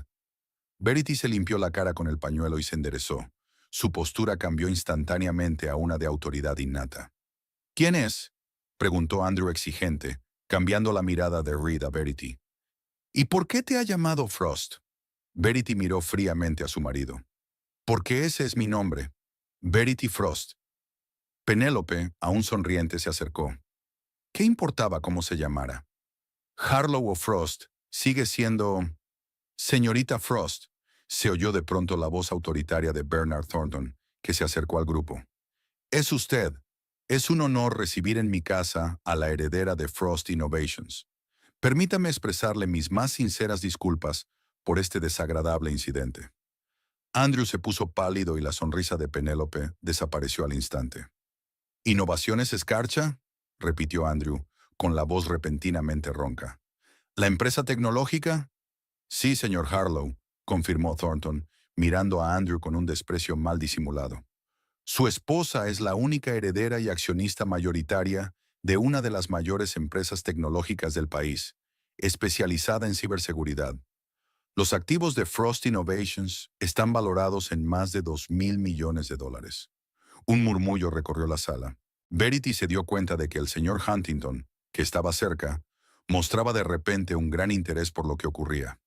Verity se limpió la cara con el pañuelo y se enderezó. Su postura cambió instantáneamente a una de autoridad innata. «¿Quién es?», preguntó Andrew exigente, cambiando la mirada de Reed a Verity. «¿Y por qué te ha llamado Frost?». Verity miró fríamente a su marido. «Porque ese es mi nombre. Verity Frost». Penélope, aún sonriente, se acercó. ¿Qué importaba cómo se llamara? «Harlow o Frost sigue siendo...». «Señorita Frost», se oyó de pronto la voz autoritaria de Bernard Thornton, que se acercó al grupo. «Es usted. Es un honor recibir en mi casa a la heredera de Frost Innovations. Permítame expresarle mis más sinceras disculpas por este desagradable incidente». Andrew se puso pálido y la sonrisa de Penélope desapareció al instante. «¿Innovaciones Escarcha?», repitió Andrew, con la voz repentinamente ronca. «¿La empresa tecnológica?». «Sí, señor Harlow», confirmó Thornton, mirando a Andrew con un desprecio mal disimulado. «Su esposa es la única heredera y accionista mayoritaria de una de las mayores empresas tecnológicas del país, especializada en ciberseguridad. Los activos de Frost Innovations están valorados en más de $2,000 millones. Un murmullo recorrió la sala. Verity se dio cuenta de que el señor Huntington, que estaba cerca, mostraba de repente un gran interés por lo que ocurría.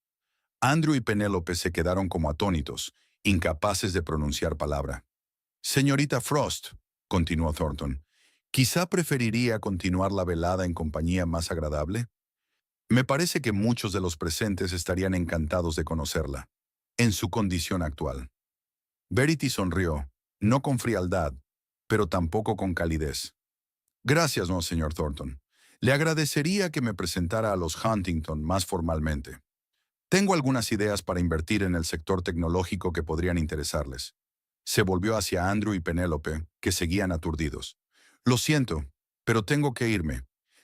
Andrew y Penélope se quedaron como atónitos, incapaces de pronunciar palabra. «Señorita Frost», continuó Thornton. ¿Quizá preferiría continuar la velada en compañía más agradable? Me parece que muchos de los presentes estarían encantados de conocerla, en su condición actual. Verity sonrió, no con frialdad, pero tampoco con calidez. Gracias, no, señor Thornton. Le agradecería que me presentara a los Huntington más formalmente. Tengo algunas ideas para invertir en el sector tecnológico que podrían interesarles. Se volvió hacia Andrew y Penélope, que seguían aturdidos. Lo siento, pero tengo que irme.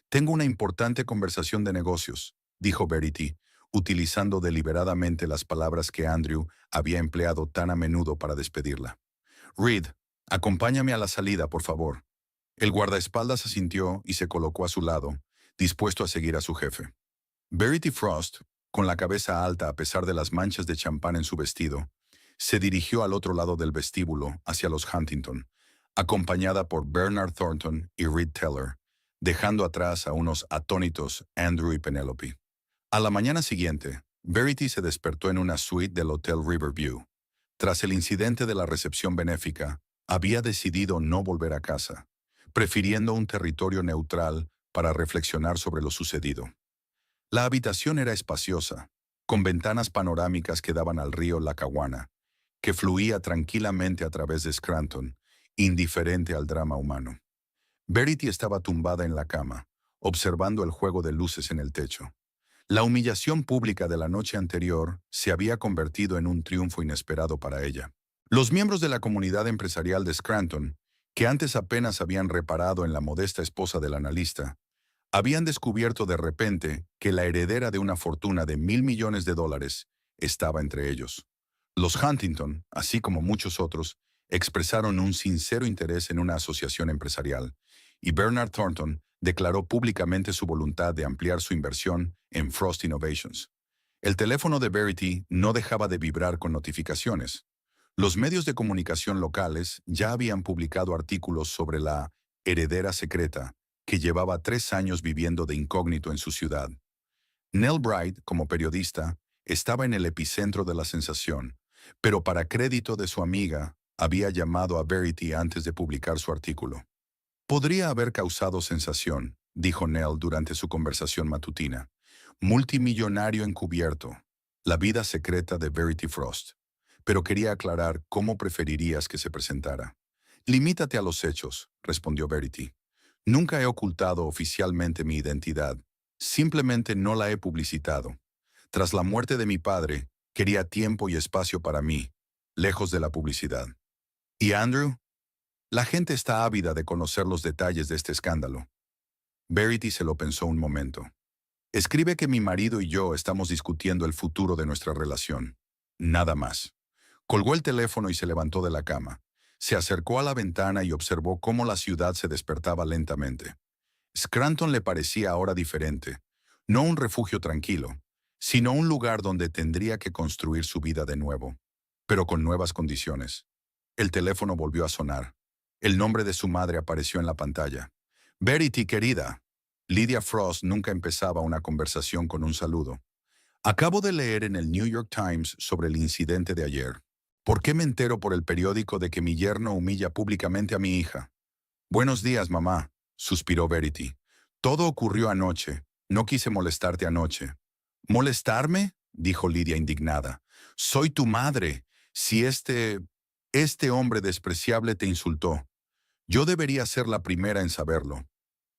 Tengo una importante conversación de negocios, dijo Verity, utilizando deliberadamente las palabras que Andrew había empleado tan a menudo para despedirla. Reed, acompáñame a la salida, por favor. El guardaespaldas asintió y se colocó a su lado, dispuesto a seguir a su jefe. Verity Frost, con la cabeza alta a pesar de las manchas de champán en su vestido, se dirigió al otro lado del vestíbulo, hacia los Huntington, acompañada por Bernard Thornton y Reed Teller, dejando atrás a unos atónitos Andrew y Penelope. A la mañana siguiente, Verity se despertó en una suite del Hotel Riverview. Tras el incidente de la recepción benéfica, había decidido no volver a casa, prefiriendo un territorio neutral para reflexionar sobre lo sucedido. La habitación era espaciosa, con ventanas panorámicas que daban al río Lackawanna, que fluía tranquilamente a través de Scranton, indiferente al drama humano. Verity estaba tumbada en la cama, observando el juego de luces en el techo. La humillación pública de la noche anterior se había convertido en un triunfo inesperado para ella. Los miembros de la comunidad empresarial de Scranton, que antes apenas habían reparado en la modesta esposa del analista, habían descubierto de repente que la heredera de una fortuna de $1,000 millones estaba entre ellos. Los Huntington, así como muchos otros, expresaron un sincero interés en una asociación empresarial, y Bernard Thornton declaró públicamente su voluntad de ampliar su inversión en Frost Innovations. El teléfono de Verity no dejaba de vibrar con notificaciones. Los medios de comunicación locales ya habían publicado artículos sobre la heredera secreta que llevaba 3 años viviendo de incógnito en su ciudad. Nell Bright, como periodista, estaba en el epicentro de la sensación, pero para crédito de su amiga, había llamado a Verity antes de publicar su artículo. Podría haber causado sensación, dijo Nell durante su conversación matutina. Multimillonario encubierto, la vida secreta de Verity Frost. Pero quería aclarar cómo preferirías que se presentara. Limítate a los hechos, respondió Verity. Nunca he ocultado oficialmente mi identidad. Simplemente no la he publicitado. Tras la muerte de mi padre, quería tiempo y espacio para mí, lejos de la publicidad. ¿Y Andrew? La gente está ávida de conocer los detalles de este escándalo. Verity se lo pensó un momento. Escribe que mi marido y yo estamos discutiendo el futuro de nuestra relación. Nada más. Colgó el teléfono y se levantó de la cama. Se acercó a la ventana y observó cómo la ciudad se despertaba lentamente. Scranton le parecía ahora diferente. No un refugio tranquilo, sino un lugar donde tendría que construir su vida de nuevo, pero con nuevas condiciones. El teléfono volvió a sonar. El nombre de su madre apareció en la pantalla. Verity, querida. Lydia Frost nunca empezaba una conversación con un saludo. Acabo de leer en el New York Times sobre el incidente de ayer. ¿Por qué me entero por el periódico de que mi yerno humilla públicamente a mi hija? Buenos días, mamá, suspiró Verity. Todo ocurrió anoche. No quise molestarte anoche. ¿Molestarme?, dijo Lydia indignada. Soy tu madre. Si este hombre despreciable te insultó, yo debería ser la primera en saberlo.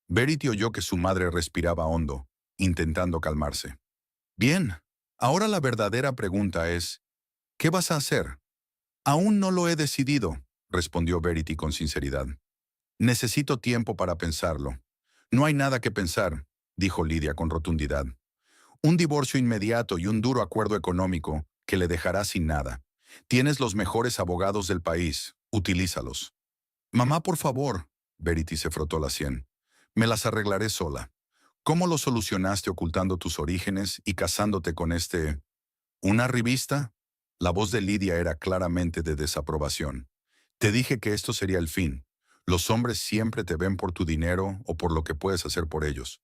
Verity oyó que su madre respiraba hondo, intentando calmarse. Bien, ahora la verdadera pregunta es, ¿qué vas a hacer? Aún no lo he decidido, respondió Verity con sinceridad. Necesito tiempo para pensarlo. No hay nada que pensar, dijo Lydia con rotundidad. Un divorcio inmediato y un duro acuerdo económico que le dejará sin nada. Tienes los mejores abogados del país, utilízalos. Mamá, por favor, Verity se frotó la sien. Me las arreglaré sola. ¿Cómo lo solucionaste ocultando tus orígenes y casándote con ¿Una revista? La voz de Lydia era claramente de desaprobación. Te dije que esto sería el fin. Los hombres siempre te ven por tu dinero o por lo que puedes hacer por ellos.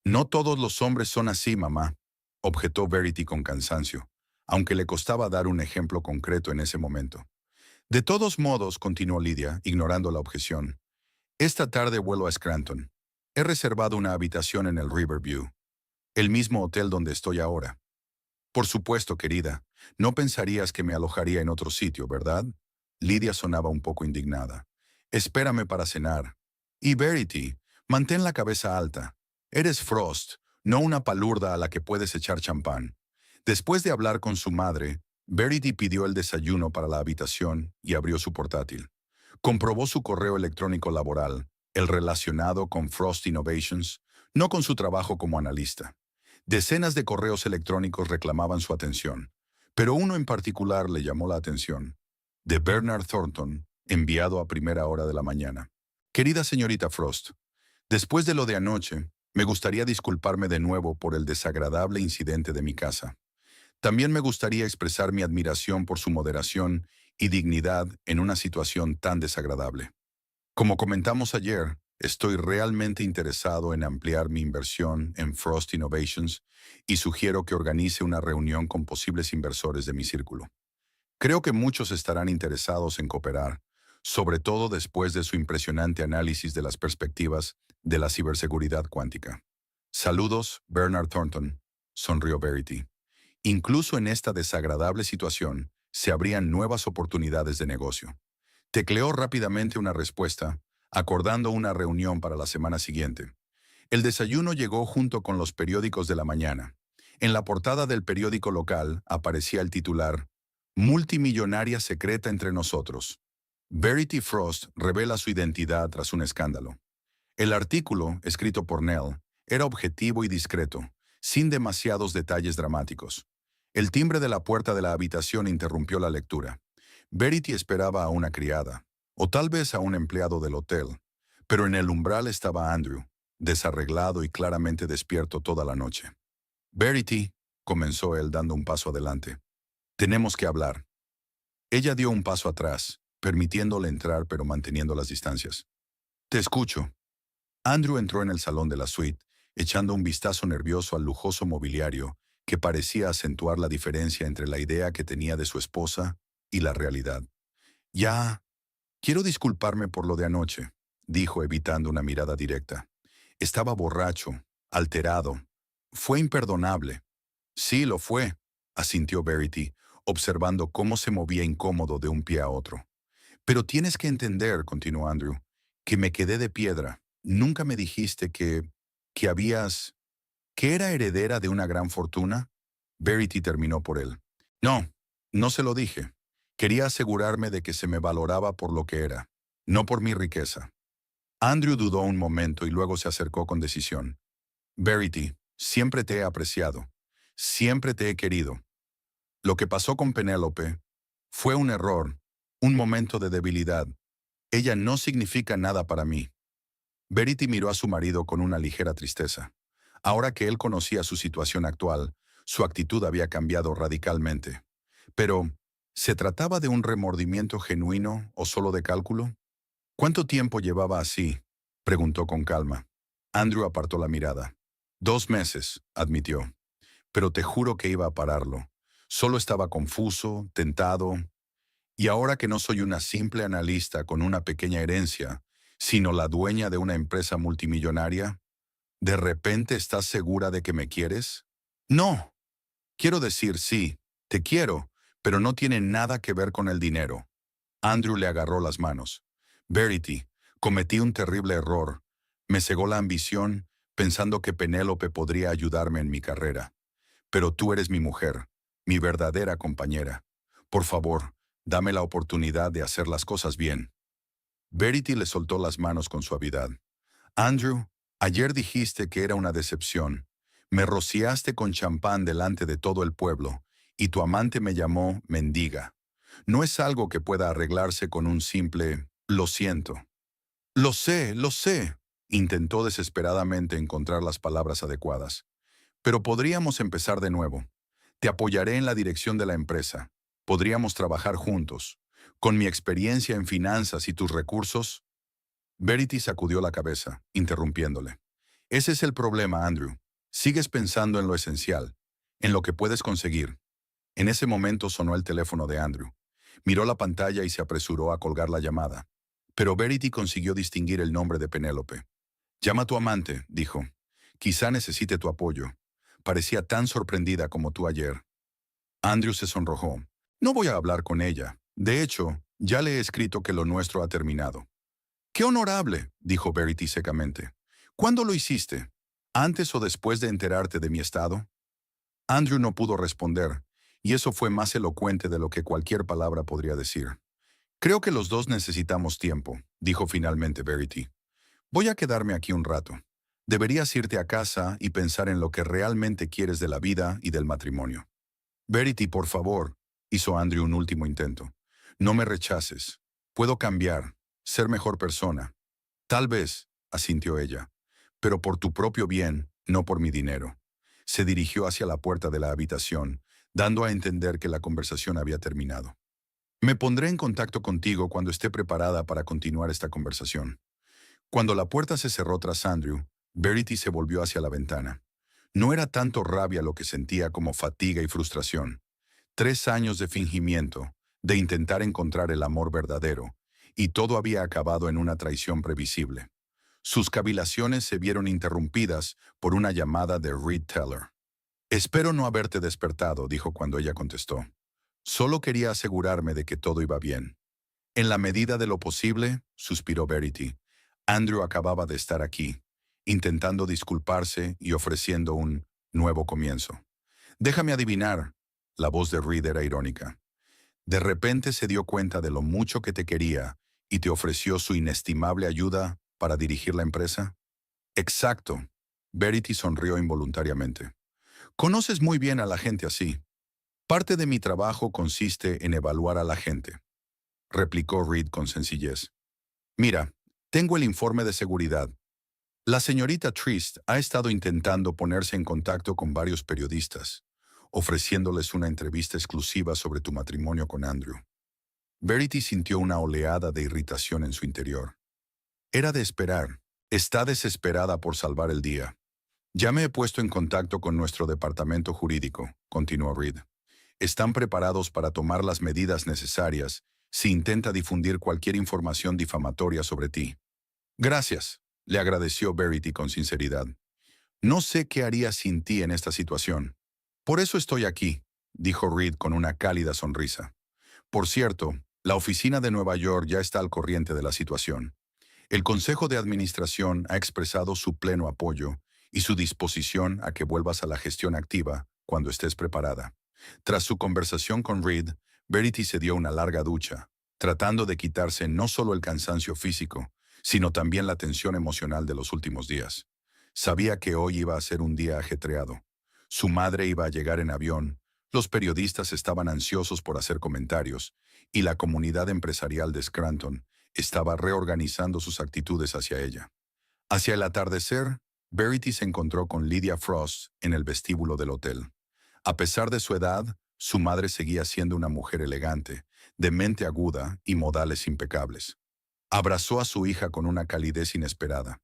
No todos los hombres son así, mamá, objetó Verity con cansancio, aunque le costaba dar un ejemplo concreto en ese momento. De todos modos, continuó Lydia, ignorando la objeción, Esta tarde vuelo a Scranton. He reservado una habitación en el Riverview, el mismo hotel donde estoy ahora. Por supuesto, querida, no pensarías que me alojaría en otro sitio, ¿verdad? Lydia sonaba un poco indignada. Espérame para cenar. Y Verity, mantén la cabeza alta. Eres Frost, no una palurda a la que puedes echar champán. Después de hablar con su madre, Verity pidió el desayuno para la habitación y abrió su portátil. Comprobó su correo electrónico laboral, el relacionado con Frost Innovations, no con su trabajo como analista. Decenas de correos electrónicos reclamaban su atención, pero uno en particular le llamó la atención, de Bernard Thornton, enviado a primera hora de la mañana. Querida señorita Frost, después de lo de anoche, me gustaría disculparme de nuevo por el desagradable incidente de mi casa. También me gustaría expresar mi admiración por su moderación y dignidad en una situación tan desagradable. Como comentamos ayer, estoy realmente interesado en ampliar mi inversión en Frost Innovations y sugiero que organice una reunión con posibles inversores de mi círculo. Creo que muchos estarán interesados en cooperar, sobre todo después de su impresionante análisis de las perspectivas de la ciberseguridad cuántica. Saludos, Bernard Thornton, sonrió Verity. Incluso en esta desagradable situación, se abrían nuevas oportunidades de negocio. Tecleó rápidamente una respuesta, acordando una reunión para la semana siguiente. El desayuno llegó junto con los periódicos de la mañana. En la portada del periódico local aparecía el titular «Multimillonaria secreta entre nosotros». Verity Frost revela su identidad tras un escándalo. El artículo, escrito por Nell, era objetivo y discreto, sin demasiados detalles dramáticos. El timbre de la puerta de la habitación interrumpió la lectura. Verity esperaba a una criada, o tal vez a un empleado del hotel, pero en el umbral estaba Andrew, desarreglado y claramente despierto toda la noche. Verity, comenzó él dando un paso adelante. Tenemos que hablar. Ella dio un paso atrás, permitiéndole entrar pero manteniendo las distancias. Te escucho. Andrew entró en el salón de la suite, echando un vistazo nervioso al lujoso mobiliario que parecía acentuar la diferencia entre la idea que tenía de su esposa y la realidad. Ya, quiero disculparme por lo de anoche, dijo evitando una mirada directa. Estaba borracho, alterado. Fue imperdonable. Sí, lo fue, asintió Verity, observando cómo se movía incómodo de un pie a otro. Pero tienes que entender, continuó Andrew, que me quedé de piedra. Nunca me dijiste que habías, que era heredera de una gran fortuna. Verity terminó por él. No, no se lo dije. Quería asegurarme de que se me valoraba por lo que era, no por mi riqueza. Andrew dudó un momento y luego se acercó con decisión. Verity, siempre te he apreciado. Siempre te he querido. Lo que pasó con Penélope fue un error, un momento de debilidad. Ella no significa nada para mí. Verity miró a su marido con una ligera tristeza. Ahora que él conocía su situación actual, su actitud había cambiado radicalmente. Pero, ¿se trataba de un remordimiento genuino o solo de cálculo? ¿Cuánto tiempo llevaba así?, preguntó con calma. Andrew apartó la mirada. 2 meses, admitió. Pero te juro que iba a pararlo. Solo estaba confuso, tentado. Y ahora que no soy una simple analista con una pequeña herencia, sino la dueña de una empresa multimillonaria, ¿de repente estás segura de que me quieres? No. Quiero decir, sí, te quiero, pero no tiene nada que ver con el dinero. Andrew le agarró las manos. Verity, cometí un terrible error. Me cegó la ambición, pensando que Penélope podría ayudarme en mi carrera. Pero tú eres mi mujer, mi verdadera compañera. Por favor, dame la oportunidad de hacer las cosas bien. Verity le soltó las manos con suavidad. Andrew, ayer dijiste que era una decepción. Me rociaste con champán delante de todo el pueblo, y tu amante me llamó mendiga. No es algo que pueda arreglarse con un simple «lo siento». Lo sé», intentó desesperadamente encontrar las palabras adecuadas. «Pero podríamos empezar de nuevo. Te apoyaré en la dirección de la empresa. Podríamos trabajar juntos. Con mi experiencia en finanzas y tus recursos». Verity sacudió la cabeza, interrumpiéndole. «Ese es el problema, Andrew. Sigues pensando en lo esencial, en lo que puedes conseguir». En ese momento sonó el teléfono de Andrew. Miró la pantalla y se apresuró a colgar la llamada. Pero Verity consiguió distinguir el nombre de Penélope. «Llama a tu amante», dijo. «Quizá necesite tu apoyo. Parecía tan sorprendida como tú ayer». Andrew se sonrojó. «No voy a hablar con ella. De hecho, ya le he escrito que lo nuestro ha terminado». «¡Qué honorable!», dijo Verity secamente. «¿Cuándo lo hiciste? ¿Antes o después de enterarte de mi estado?». Andrew no pudo responder, y eso fue más elocuente de lo que cualquier palabra podría decir. «Creo que los dos necesitamos tiempo», dijo finalmente Verity. «Voy a quedarme aquí un rato. Deberías irte a casa y pensar en lo que realmente quieres de la vida y del matrimonio». «Verity, por favor», hizo Andrew un último intento. «No me rechaces. Puedo cambiar, ser mejor persona». «Tal vez», asintió ella, «pero por tu propio bien, no por mi dinero». Se dirigió hacia la puerta de la habitación, dando a entender que la conversación había terminado. «Me pondré en contacto contigo cuando esté preparada para continuar esta conversación». Cuando la puerta se cerró tras Andrew, Verity se volvió hacia la ventana. No era tanto rabia lo que sentía como fatiga y frustración. 3 años de fingimiento, de intentar encontrar el amor verdadero, y todo había acabado en una traición previsible. Sus cavilaciones se vieron interrumpidas por una llamada de Reed Teller. «Espero no haberte despertado», dijo cuando ella contestó. «Solo quería asegurarme de que todo iba bien». «En la medida de lo posible», suspiró Verity. «Andrew acababa de estar aquí, intentando disculparse y ofreciendo un nuevo comienzo». «Déjame adivinar». La voz de Reed era irónica. «De repente se dio cuenta de lo mucho que te quería y te ofreció su inestimable ayuda para dirigir la empresa». «Exacto». Verity sonrió involuntariamente. «Conoces muy bien a la gente así». «Parte de mi trabajo consiste en evaluar a la gente», replicó Reed con sencillez. «Mira, tengo el informe de seguridad. La señorita Trist ha estado intentando ponerse en contacto con varios periodistas, ofreciéndoles una entrevista exclusiva sobre tu matrimonio con Andrew». Verity sintió una oleada de irritación en su interior. Era de esperar. Está desesperada por salvar el día. «Ya me he puesto en contacto con nuestro departamento jurídico», continuó Reed. «Están preparados para tomar las medidas necesarias si intenta difundir cualquier información difamatoria sobre ti». «Gracias», le agradeció Verity con sinceridad. «No sé qué haría sin ti en esta situación». «Por eso estoy aquí», dijo Reed con una cálida sonrisa. «Por cierto, la oficina de Nueva York ya está al corriente de la situación. El Consejo de Administración ha expresado su pleno apoyo y su disposición a que vuelvas a la gestión activa cuando estés preparada». Tras su conversación con Reed, Verity se dio una larga ducha, tratando de quitarse no solo el cansancio físico, sino también la tensión emocional de los últimos días. Sabía que hoy iba a ser un día ajetreado. Su madre iba a llegar en avión, los periodistas estaban ansiosos por hacer comentarios, y la comunidad empresarial de Scranton estaba reorganizando sus actitudes hacia ella. Hacia el atardecer, Verity se encontró con Lydia Frost en el vestíbulo del hotel. A pesar de su edad, su madre seguía siendo una mujer elegante, de mente aguda y modales impecables. Abrazó a su hija con una calidez inesperada.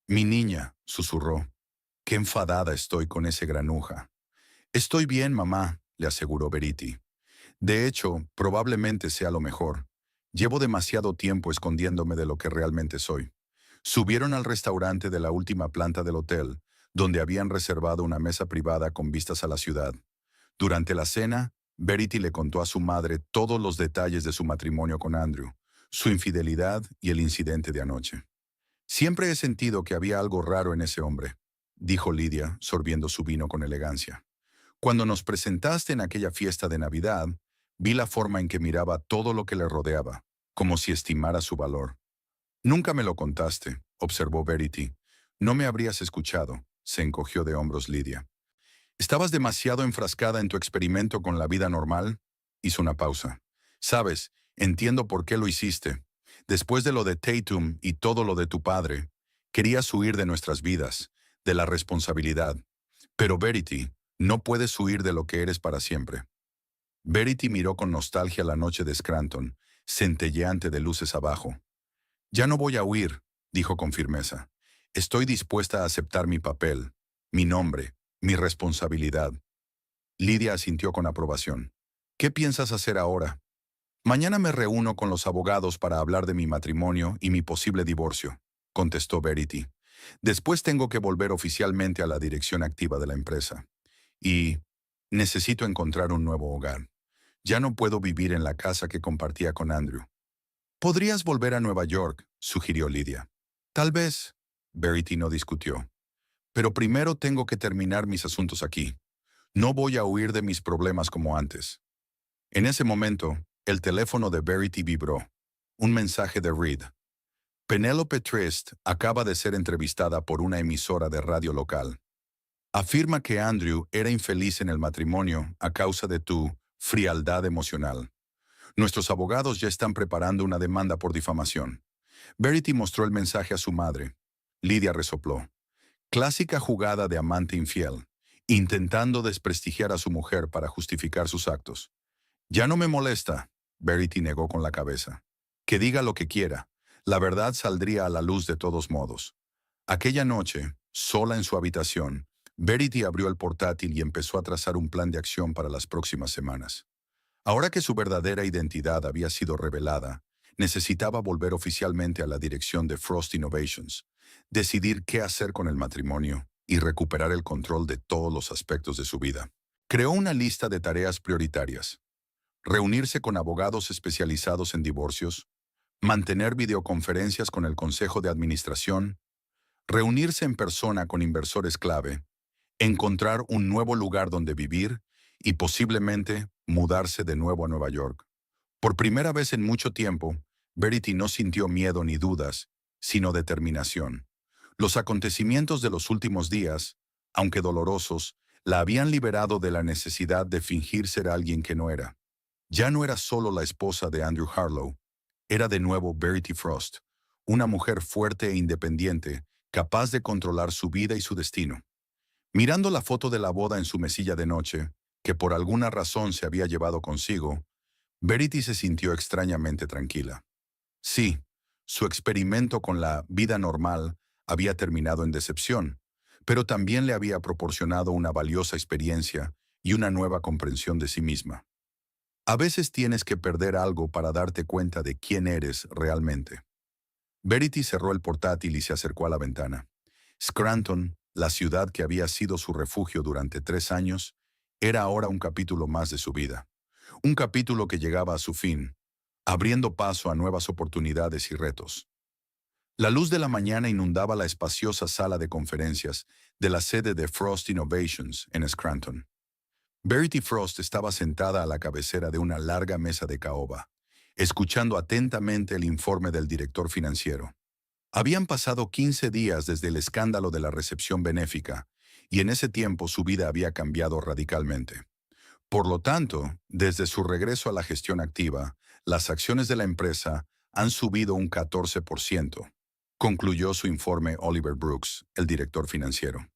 «Mi niña», susurró, «qué enfadada estoy con ese granuja». «Estoy bien, mamá», le aseguró Verity. «De hecho, probablemente sea lo mejor. Llevo demasiado tiempo escondiéndome de lo que realmente soy». Subieron al restaurante de la última planta del hotel, donde habían reservado una mesa privada con vistas a la ciudad. Durante la cena, Verity le contó a su madre todos los detalles de su matrimonio con Andrew, su infidelidad y el incidente de anoche. «Siempre he sentido que había algo raro en ese hombre», dijo Lydia, sorbiendo su vino con elegancia. «Cuando nos presentaste en aquella fiesta de Navidad, vi la forma en que miraba todo lo que le rodeaba, como si estimara su valor». «Nunca me lo contaste», observó Verity. «No me habrías escuchado», se encogió de hombros Lydia. «¿Estabas demasiado enfrascada en tu experimento con la vida normal?». Hizo una pausa. «Sabes, entiendo por qué lo hiciste. Después de lo de Tatum y todo lo de tu padre, querías huir de nuestras vidas, de la responsabilidad. Pero Verity, no puedes huir de lo que eres para siempre». Verity miró con nostalgia la noche de Scranton, centelleante de luces abajo. «Ya no voy a huir», dijo con firmeza. «Estoy dispuesta a aceptar mi papel, mi nombre, mi responsabilidad». Lydia asintió con aprobación. «¿Qué piensas hacer ahora?». Mañana me reúno con los abogados para hablar de mi matrimonio y mi posible divorcio, contestó Verity. Después tengo que volver oficialmente a la dirección activa de la empresa. Y necesito encontrar un nuevo hogar. Ya no puedo vivir en la casa que compartía con Andrew. Podrías volver a Nueva York, sugirió Lydia. Tal vez, Verity no discutió. Pero primero tengo que terminar mis asuntos aquí. No voy a huir de mis problemas como antes. En ese momento, el teléfono de Verity vibró. Un mensaje de Reed. Penelope Trist acaba de ser entrevistada por una emisora de radio local. Afirma que Andrew era infeliz en el matrimonio a causa de tu frialdad emocional. Nuestros abogados ya están preparando una demanda por difamación. Verity mostró el mensaje a su madre. Lydia resopló. Clásica jugada de amante infiel, intentando desprestigiar a su mujer para justificar sus actos. Ya no me molesta, Verity negó con la cabeza. Que diga lo que quiera. La verdad saldría a la luz de todos modos. Aquella noche, sola en su habitación, Verity abrió el portátil y empezó a trazar un plan de acción para las próximas semanas. Ahora que su verdadera identidad había sido revelada, necesitaba volver oficialmente a la dirección de Frost Innovations, decidir qué hacer con el matrimonio y recuperar el control de todos los aspectos de su vida. Creó una lista de tareas prioritarias. Reunirse con abogados especializados en divorcios, mantener videoconferencias con el Consejo de Administración, reunirse en persona con inversores clave, encontrar un nuevo lugar donde vivir y posiblemente mudarse de nuevo a Nueva York. Por primera vez en mucho tiempo, Verity no sintió miedo ni dudas, sino determinación. Los acontecimientos de los últimos días, aunque dolorosos, la habían liberado de la necesidad de fingir ser alguien que no era. Ya no era solo la esposa de Andrew Harlow, era de nuevo Verity Frost, una mujer fuerte e independiente, capaz de controlar su vida y su destino. Mirando la foto de la boda en su mesilla de noche, que por alguna razón se había llevado consigo, Verity se sintió extrañamente tranquila. Sí, su experimento con la vida normal había terminado en decepción, pero también le había proporcionado una valiosa experiencia y una nueva comprensión de sí misma. A veces tienes que perder algo para darte cuenta de quién eres realmente. Verity cerró el portátil y se acercó a la ventana. Scranton, la ciudad que había sido su refugio durante 3 años, era ahora un capítulo más de su vida. Un capítulo que llegaba a su fin, abriendo paso a nuevas oportunidades y retos. La luz de la mañana inundaba la espaciosa sala de conferencias de la sede de Frost Innovations en Scranton. Verity Frost estaba sentada a la cabecera de una larga mesa de caoba, escuchando atentamente el informe del director financiero. Habían pasado 15 días desde el escándalo de la recepción benéfica, y en ese tiempo su vida había cambiado radicalmente. Por lo tanto, desde su regreso a la gestión activa, las acciones de la empresa han subido un 14%, concluyó su informe Oliver Brooks, el director financiero.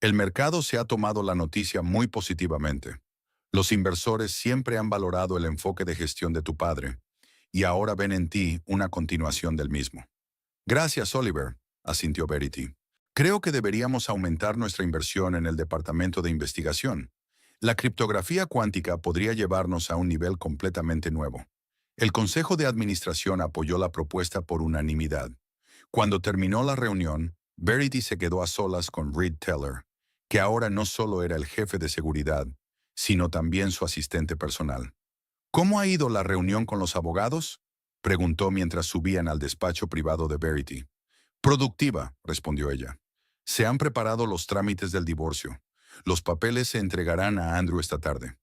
El mercado se ha tomado la noticia muy positivamente. Los inversores siempre han valorado el enfoque de gestión de tu padre, y ahora ven en ti una continuación del mismo. Gracias, Oliver, asintió Verity. Creo que deberíamos aumentar nuestra inversión en el departamento de investigación. La criptografía cuántica podría llevarnos a un nivel completamente nuevo. El Consejo de Administración apoyó la propuesta por unanimidad. Cuando terminó la reunión, Verity se quedó a solas con Reed Teller, que ahora no solo era el jefe de seguridad, sino también su asistente personal. ¿Cómo ha ido la reunión con los abogados?, preguntó mientras subían al despacho privado de Verity. Productiva, respondió ella. Se han preparado los trámites del divorcio. Los papeles se entregarán a Andrew esta tarde.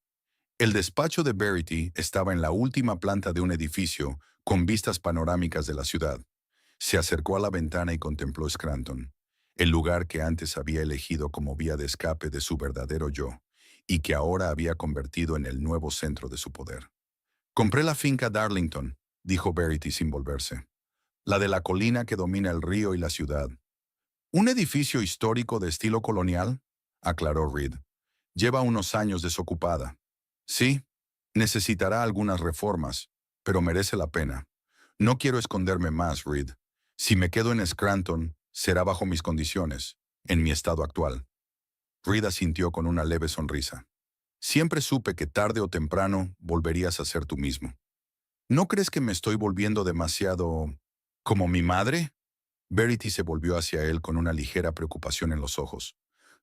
El despacho de Verity estaba en la última planta de un edificio con vistas panorámicas de la ciudad. Se acercó a la ventana y contempló Scranton, el lugar que antes había elegido como vía de escape de su verdadero yo, y que ahora había convertido en el nuevo centro de su poder. Compré la finca Darlington, dijo Verity sin volverse. La de la colina que domina el río y la ciudad. ¿Un edificio histórico de estilo colonial?, aclaró Reed. Lleva unos años desocupada. Sí, necesitará algunas reformas, pero merece la pena. No quiero esconderme más, Reed. Si me quedo en Scranton, será bajo mis condiciones, en mi estado actual. Reed asintió con una leve sonrisa. Siempre supe que tarde o temprano volverías a ser tú mismo. ¿No crees que me estoy volviendo demasiado como mi madre? Verity se volvió hacia él con una ligera preocupación en los ojos.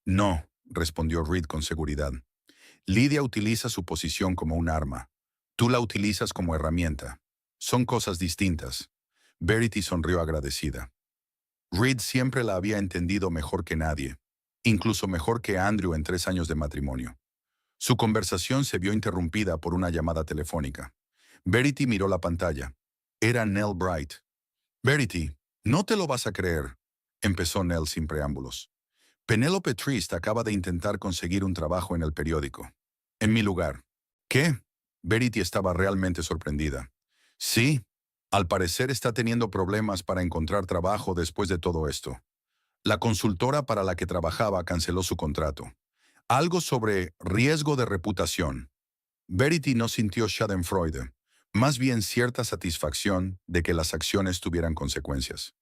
No, respondió Reed con seguridad. Lydia utiliza su posición como un arma. Tú la utilizas como herramienta. Son cosas distintas. Verity sonrió agradecida. Reed siempre la había entendido mejor que nadie, incluso mejor que Andrew en 3 años de matrimonio. Su conversación se vio interrumpida por una llamada telefónica. Verity miró la pantalla. Era Nell Bright. Verity, no te lo vas a creer, empezó Nell sin preámbulos. Penelope Trist acaba de intentar conseguir un trabajo en el periódico. En mi lugar. ¿Qué? Verity estaba realmente sorprendida. Sí, al parecer está teniendo problemas para encontrar trabajo después de todo esto. La consultora para la que trabajaba canceló su contrato. Algo sobre riesgo de reputación. Verity no sintió schadenfreude, más bien cierta satisfacción de que las acciones tuvieran consecuencias.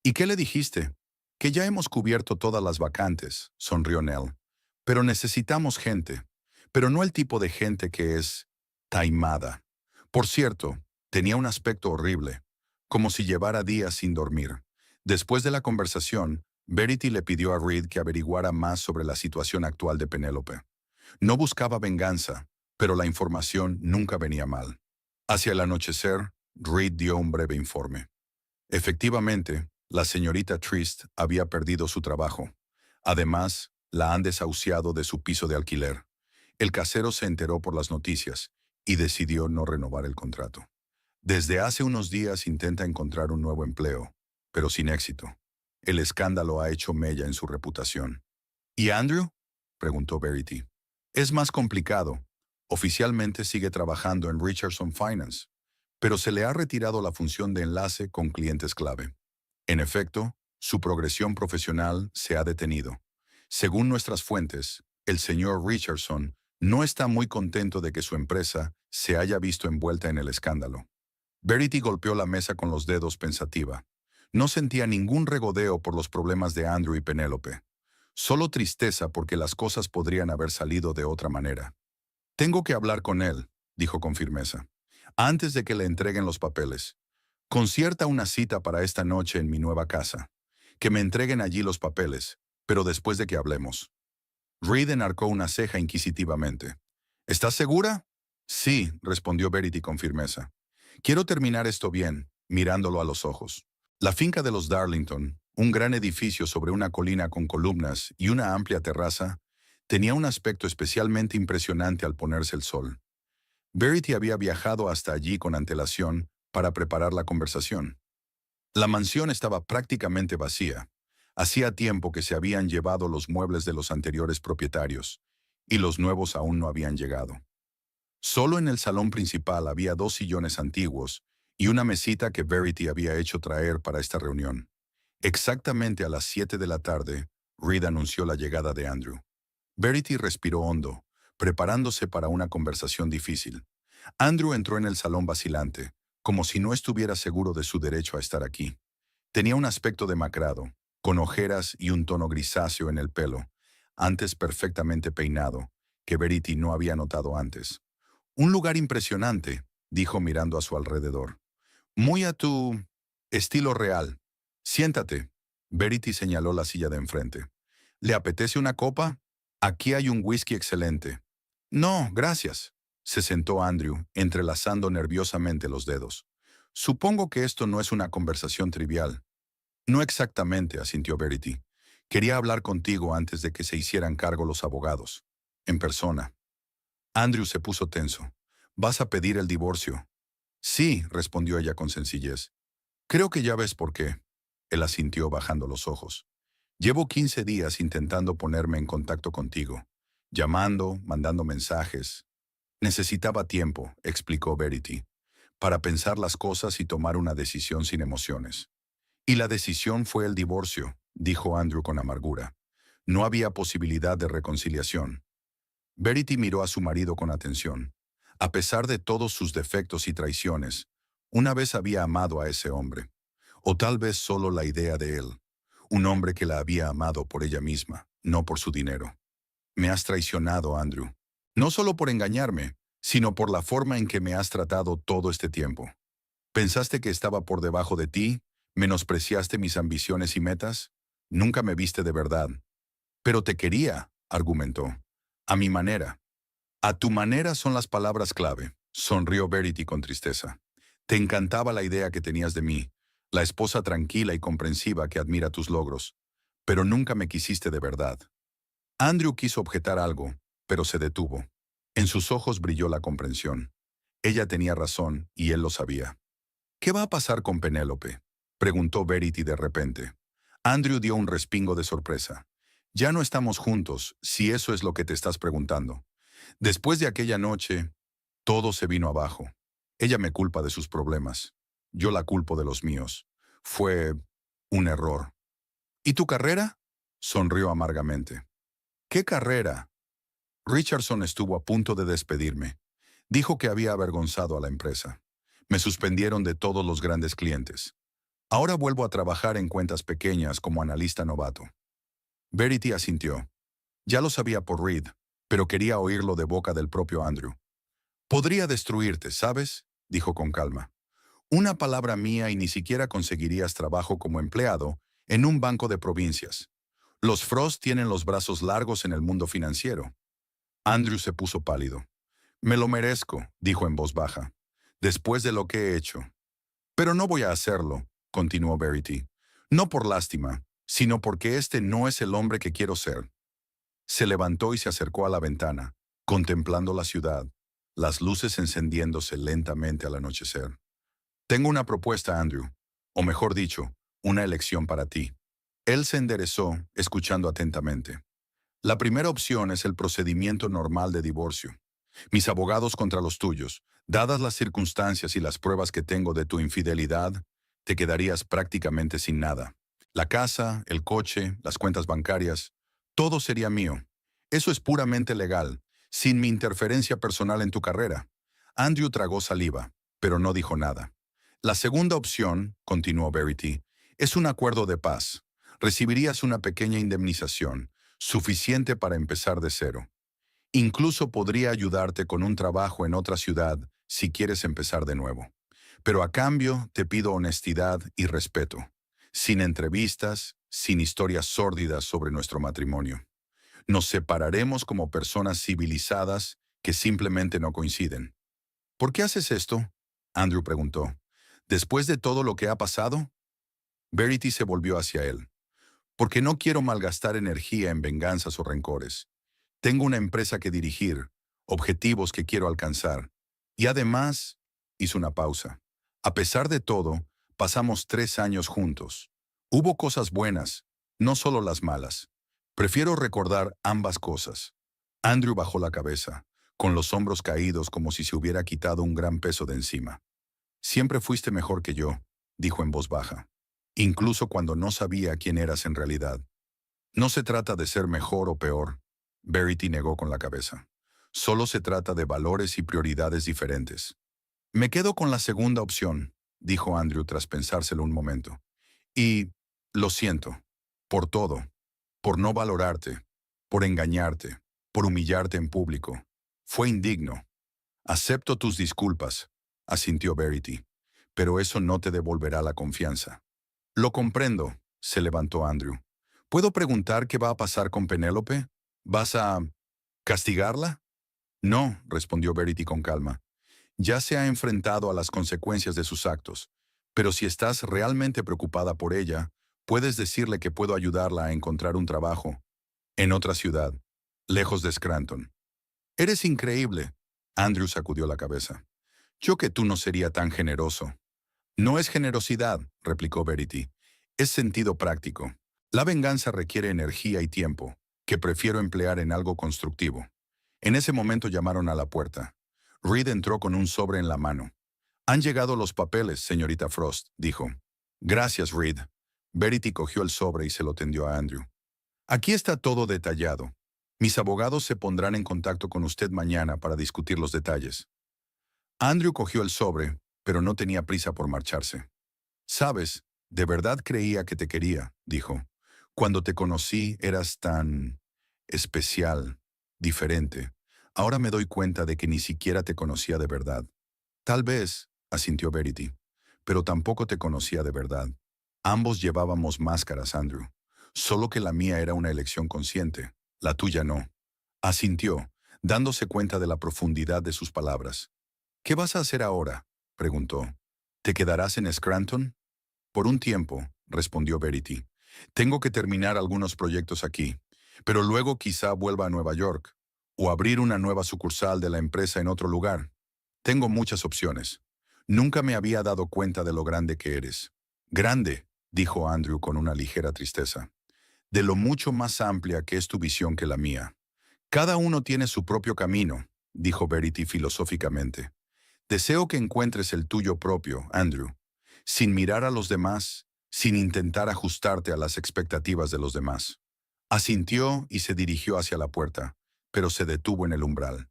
¿Y qué le dijiste? Que ya hemos cubierto todas las vacantes, sonrió Nell. Pero necesitamos gente, pero no el tipo de gente que es taimada. Por cierto, tenía un aspecto horrible, como si llevara días sin dormir. Después de la conversación, Verity le pidió a Reed que averiguara más sobre la situación actual de Penélope. No buscaba venganza, pero la información nunca venía mal. Hacia el anochecer, Reed dio un breve informe. Efectivamente, la señorita Trist había perdido su trabajo. Además, la han desahuciado de su piso de alquiler. El casero se enteró por las noticias y decidió no renovar el contrato. Desde hace unos días intenta encontrar un nuevo empleo, pero sin éxito. El escándalo ha hecho mella en su reputación. ¿Y Andrew? Preguntó Verity. Es más complicado. Oficialmente sigue trabajando en Richardson Finance, pero se le ha retirado la función de enlace con clientes clave. En efecto, su progresión profesional se ha detenido. Según nuestras fuentes, el señor Richardson no está muy contento de que su empresa se haya visto envuelta en el escándalo. Verity golpeó la mesa con los dedos pensativa. No sentía ningún regodeo por los problemas de Andrew y Penélope. Solo tristeza porque las cosas podrían haber salido de otra manera. Tengo que hablar con él, dijo con firmeza, antes de que le entreguen los papeles. Concierta una cita para esta noche en mi nueva casa. Que me entreguen allí los papeles, pero después de que hablemos. Reed enarcó una ceja inquisitivamente. ¿Estás segura? Sí, respondió Verity con firmeza. Quiero terminar esto bien, mirándolo a los ojos. La finca de los Darlington, un gran edificio sobre una colina con columnas y una amplia terraza, tenía un aspecto especialmente impresionante al ponerse el sol. Verity había viajado hasta allí con antelación para preparar la conversación. La mansión estaba prácticamente vacía. Hacía tiempo que se habían llevado los muebles de los anteriores propietarios, y los nuevos aún no habían llegado. Solo en el salón principal había 2 sillones antiguos y una mesita que Verity había hecho traer para esta reunión. Exactamente a las 7 de la tarde, Reed anunció la llegada de Andrew. Verity respiró hondo, preparándose para una conversación difícil. Andrew entró en el salón vacilante, como si no estuviera seguro de su derecho a estar aquí. Tenía un aspecto demacrado, con ojeras y un tono grisáceo en el pelo, antes perfectamente peinado, que Verity no había notado antes. Un lugar impresionante, dijo mirando a su alrededor. Muy a tu estilo real. Siéntate. Verity señaló la silla de enfrente. ¿Le apetece una copa? Aquí hay un whisky excelente. No, gracias. Se sentó Andrew, entrelazando nerviosamente los dedos. Supongo que esto no es una conversación trivial. No exactamente, asintió Verity. Quería hablar contigo antes de que se hicieran cargo los abogados. En persona. Andrew se puso tenso. ¿Vas a pedir el divorcio? Sí, respondió ella con sencillez. Creo que ya ves por qué. Él asintió bajando los ojos. Llevo 15 días intentando ponerme en contacto contigo. Llamando, mandando mensajes. Necesitaba tiempo, explicó Verity, para pensar las cosas y tomar una decisión sin emociones. Y la decisión fue el divorcio, dijo Andrew con amargura. No había posibilidad de reconciliación. Verity miró a su marido con atención. A pesar de todos sus defectos y traiciones, una vez había amado a ese hombre. O tal vez solo la idea de él. Un hombre que la había amado por ella misma, no por su dinero. Me has traicionado, Andrew. No solo por engañarme, sino por la forma en que me has tratado todo este tiempo. ¿Pensaste que estaba por debajo de ti? ¿Menospreciaste mis ambiciones y metas? Nunca me viste de verdad. Pero te quería, argumentó. A mi manera. A tu manera son las palabras clave, sonrió Verity con tristeza. Te encantaba la idea que tenías de mí, la esposa tranquila y comprensiva que admira tus logros. Pero nunca me quisiste de verdad. Andrew quiso objetar algo, pero se detuvo. En sus ojos brilló la comprensión. Ella tenía razón y él lo sabía. ¿Qué va a pasar con Penélope?, preguntó Verity de repente. Andrew dio un respingo de sorpresa. Ya no estamos juntos, si eso es lo que te estás preguntando. Después de aquella noche, todo se vino abajo. Ella me culpa de sus problemas. Yo la culpo de los míos. Fue un error. ¿Y tu carrera?, sonrió amargamente. ¿Qué carrera? Richardson estuvo a punto de despedirme. Dijo que había avergonzado a la empresa. Me suspendieron de todos los grandes clientes. Ahora vuelvo a trabajar en cuentas pequeñas como analista novato. Verity asintió. Ya lo sabía por Reed, pero quería oírlo de boca del propio Andrew. Podría destruirte, ¿sabes?, dijo con calma. Una palabra mía y ni siquiera conseguirías trabajo como empleado en un banco de provincias. Los Frost tienen los brazos largos en el mundo financiero. Andrew se puso pálido. Me lo merezco, dijo en voz baja, después de lo que he hecho. Pero no voy a hacerlo, continuó Verity. No por lástima, sino porque este no es el hombre que quiero ser. Se levantó y se acercó a la ventana, contemplando la ciudad, las luces encendiéndose lentamente al anochecer. Tengo una propuesta, Andrew, o mejor dicho, una elección para ti. Él se enderezó, escuchando atentamente. La primera opción es el procedimiento normal de divorcio. Mis abogados contra los tuyos. Dadas las circunstancias y las pruebas que tengo de tu infidelidad, te quedarías prácticamente sin nada. La casa, el coche, las cuentas bancarias, todo sería mío. Eso es puramente legal, sin mi interferencia personal en tu carrera. Andrew tragó saliva, pero no dijo nada. La segunda opción, continuó Verity, es un acuerdo de paz. Recibirías una pequeña indemnización, suficiente para empezar de cero. Incluso podría ayudarte con un trabajo en otra ciudad si quieres empezar de nuevo. Pero a cambio te pido honestidad y respeto, sin entrevistas, sin historias sórdidas sobre nuestro matrimonio. Nos separaremos como personas civilizadas que simplemente no coinciden. ¿Por qué haces esto?, Andrew preguntó. ¿Después de todo lo que ha pasado? Verity se volvió hacia él. Porque no quiero malgastar energía en venganzas o rencores. Tengo una empresa que dirigir, objetivos que quiero alcanzar. Y además, hizo una pausa. A pesar de todo, pasamos 3 años juntos. Hubo cosas buenas, no solo las malas. Prefiero recordar ambas cosas. Andrew bajó la cabeza, con los hombros caídos como si se hubiera quitado un gran peso de encima. Siempre fuiste mejor que yo, dijo en voz baja, incluso cuando no sabía quién eras en realidad. No se trata de ser mejor o peor, Verity negó con la cabeza. Solo se trata de valores y prioridades diferentes. Me quedo con la segunda opción, dijo Andrew tras pensárselo un momento. Y lo siento, por todo, por no valorarte, por engañarte, por humillarte en público. Fue indigno. Acepto tus disculpas, asintió Verity, pero eso no te devolverá la confianza. Lo comprendo, se levantó Andrew. ¿Puedo preguntar qué va a pasar con Penélope? ¿Vas a castigarla? No, respondió Verity con calma. Ya se ha enfrentado a las consecuencias de sus actos, pero si estás realmente preocupada por ella, puedes decirle que puedo ayudarla a encontrar un trabajo en otra ciudad, lejos de Scranton. Eres increíble. Andrew sacudió la cabeza. Yo que tú no sería tan generoso. No es generosidad, replicó Verity. Es sentido práctico. La venganza requiere energía y tiempo, que prefiero emplear en algo constructivo. En ese momento llamaron a la puerta. Reed entró con un sobre en la mano. Han llegado los papeles, señorita Frost, dijo. Gracias, Reed. Verity cogió el sobre y se lo tendió a Andrew. Aquí está todo detallado. Mis abogados se pondrán en contacto con usted mañana para discutir los detalles. Andrew cogió el sobre, pero no tenía prisa por marcharse. Sabes, de verdad creía que te quería, dijo. Cuando te conocí eras tan especial, diferente. Ahora me doy cuenta de que ni siquiera te conocía de verdad. Tal vez, asintió Verity, pero tampoco te conocía de verdad. Ambos llevábamos máscaras, Andrew. Solo que la mía era una elección consciente, la tuya no. Asintió, dándose cuenta de la profundidad de sus palabras. ¿Qué vas a hacer ahora?, preguntó. ¿Te quedarás en Scranton? Por un tiempo, respondió Verity. Tengo que terminar algunos proyectos aquí, pero luego quizá vuelva a Nueva York o abrir una nueva sucursal de la empresa en otro lugar. Tengo muchas opciones. Nunca me había dado cuenta de lo grande que eres. Grande, dijo Andrew con una ligera tristeza. De lo mucho más amplia que es tu visión que la mía. Cada uno tiene su propio camino, dijo Verity filosóficamente. Deseo que encuentres el tuyo propio, Andrew, sin mirar a los demás, sin intentar ajustarte a las expectativas de los demás. Asintió y se dirigió hacia la puerta, pero se detuvo en el umbral.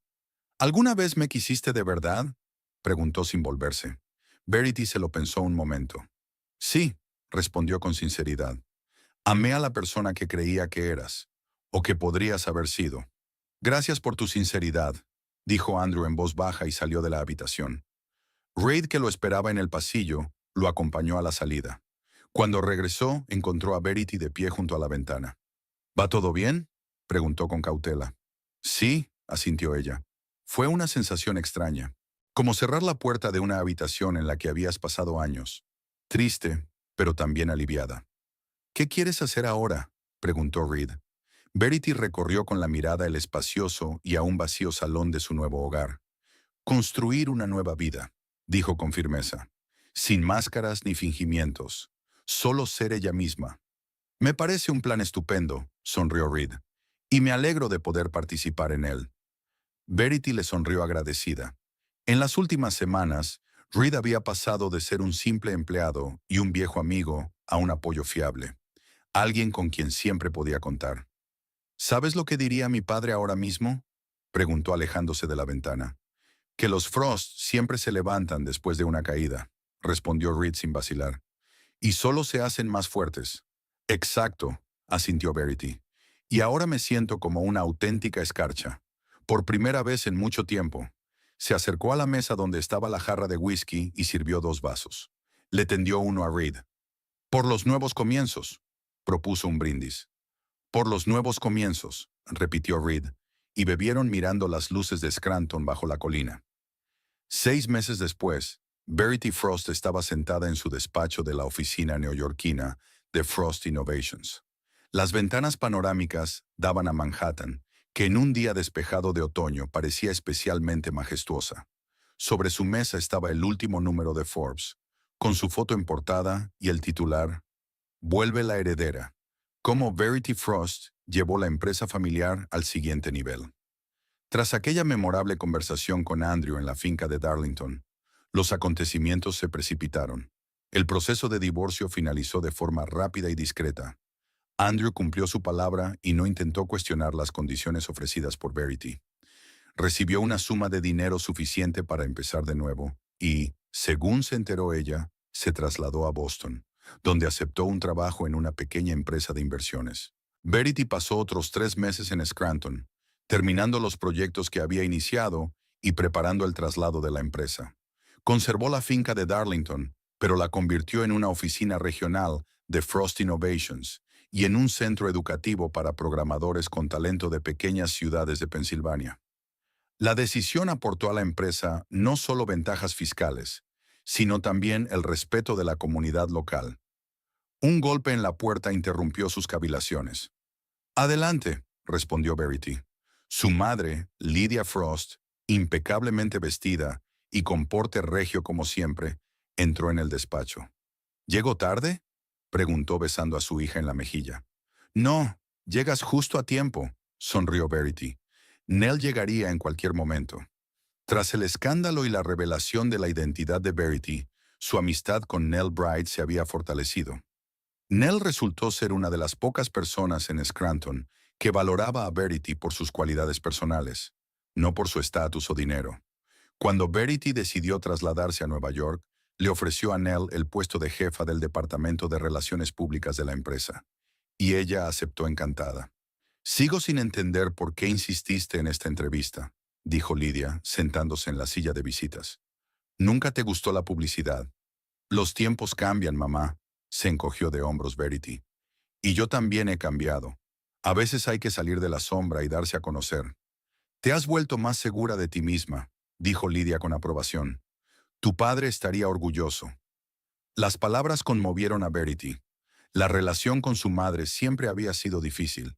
¿Alguna vez me quisiste de verdad?, preguntó sin volverse. Verity se lo pensó un momento. Sí, respondió con sinceridad. Amé a la persona que creía que eras, o que podrías haber sido. Gracias por tu sinceridad, dijo Andrew en voz baja y salió de la habitación. Reid, que lo esperaba en el pasillo, lo acompañó a la salida. Cuando regresó, encontró a Verity de pie junto a la ventana. ¿Va todo bien?, preguntó con cautela. Sí, asintió ella. Fue una sensación extraña, como cerrar la puerta de una habitación en la que habías pasado años. Triste, pero también aliviada. ¿Qué quieres hacer ahora?, preguntó Reid. Verity recorrió con la mirada el espacioso y aún vacío salón de su nuevo hogar. Construir una nueva vida, dijo con firmeza. Sin máscaras ni fingimientos. Solo ser ella misma. Me parece un plan estupendo, sonrió Reid. Y me alegro de poder participar en él. Verity le sonrió agradecida. En las últimas semanas, Reid había pasado de ser un simple empleado y un viejo amigo a un apoyo fiable. Alguien con quien siempre podía contar. ¿Sabes lo que diría mi padre ahora mismo?, preguntó alejándose de la ventana. Que los Frost siempre se levantan después de una caída, respondió Reid sin vacilar. Y solo se hacen más fuertes. Exacto, asintió Verity. Y ahora me siento como una auténtica escarcha. Por primera vez en mucho tiempo. Se acercó a la mesa donde estaba la jarra de whisky y sirvió 2 vasos. Le tendió uno a Reid. Por los nuevos comienzos, propuso un brindis. Por los nuevos comienzos, repitió Reid, y bebieron mirando las luces de Scranton bajo la colina. 6 meses después, Verity Frost estaba sentada en su despacho de la oficina neoyorquina de Frost Innovations. Las ventanas panorámicas daban a Manhattan, que en un día despejado de otoño parecía especialmente majestuosa. Sobre su mesa estaba el último número de Forbes, con su foto en portada y el titular: Vuelve la heredera. Cómo Verity Frost llevó la empresa familiar al siguiente nivel. Tras aquella memorable conversación con Andrew en la finca de Darlington, los acontecimientos se precipitaron. El proceso de divorcio finalizó de forma rápida y discreta. Andrew cumplió su palabra y no intentó cuestionar las condiciones ofrecidas por Verity. Recibió una suma de dinero suficiente para empezar de nuevo y, según se enteró ella, se trasladó a Boston, donde aceptó un trabajo en una pequeña empresa de inversiones. Verity pasó otros 3 meses en Scranton, terminando los proyectos que había iniciado y preparando el traslado de la empresa. Conservó la finca de Darlington, pero la convirtió en una oficina regional de Frost Innovations y en un centro educativo para programadores con talento de pequeñas ciudades de Pensilvania. La decisión aportó a la empresa no solo ventajas fiscales, sino también el respeto de la comunidad local. Un golpe en la puerta interrumpió sus cavilaciones. Adelante, respondió Verity. Su madre, Lydia Frost, impecablemente vestida y con porte regio como siempre, entró en el despacho. ¿Llego tarde?, preguntó besando a su hija en la mejilla. No, llegas justo a tiempo, sonrió Verity. Nell llegaría en cualquier momento. Tras el escándalo y la revelación de la identidad de Verity, su amistad con Nell Bright se había fortalecido. Nell resultó ser una de las pocas personas en Scranton que valoraba a Verity por sus cualidades personales, no por su estatus o dinero. Cuando Verity decidió trasladarse a Nueva York, le ofreció a Nell el puesto de jefa del Departamento de Relaciones Públicas de la empresa, y ella aceptó encantada. Sigo sin entender por qué insististe en esta entrevista, dijo Lydia, sentándose en la silla de visitas. Nunca te gustó la publicidad. Los tiempos cambian, mamá, se encogió de hombros Verity. Y yo también he cambiado. A veces hay que salir de la sombra y darse a conocer. Te has vuelto más segura de ti misma, dijo Lydia con aprobación. Tu padre estaría orgulloso. Las palabras conmovieron a Verity. La relación con su madre siempre había sido difícil,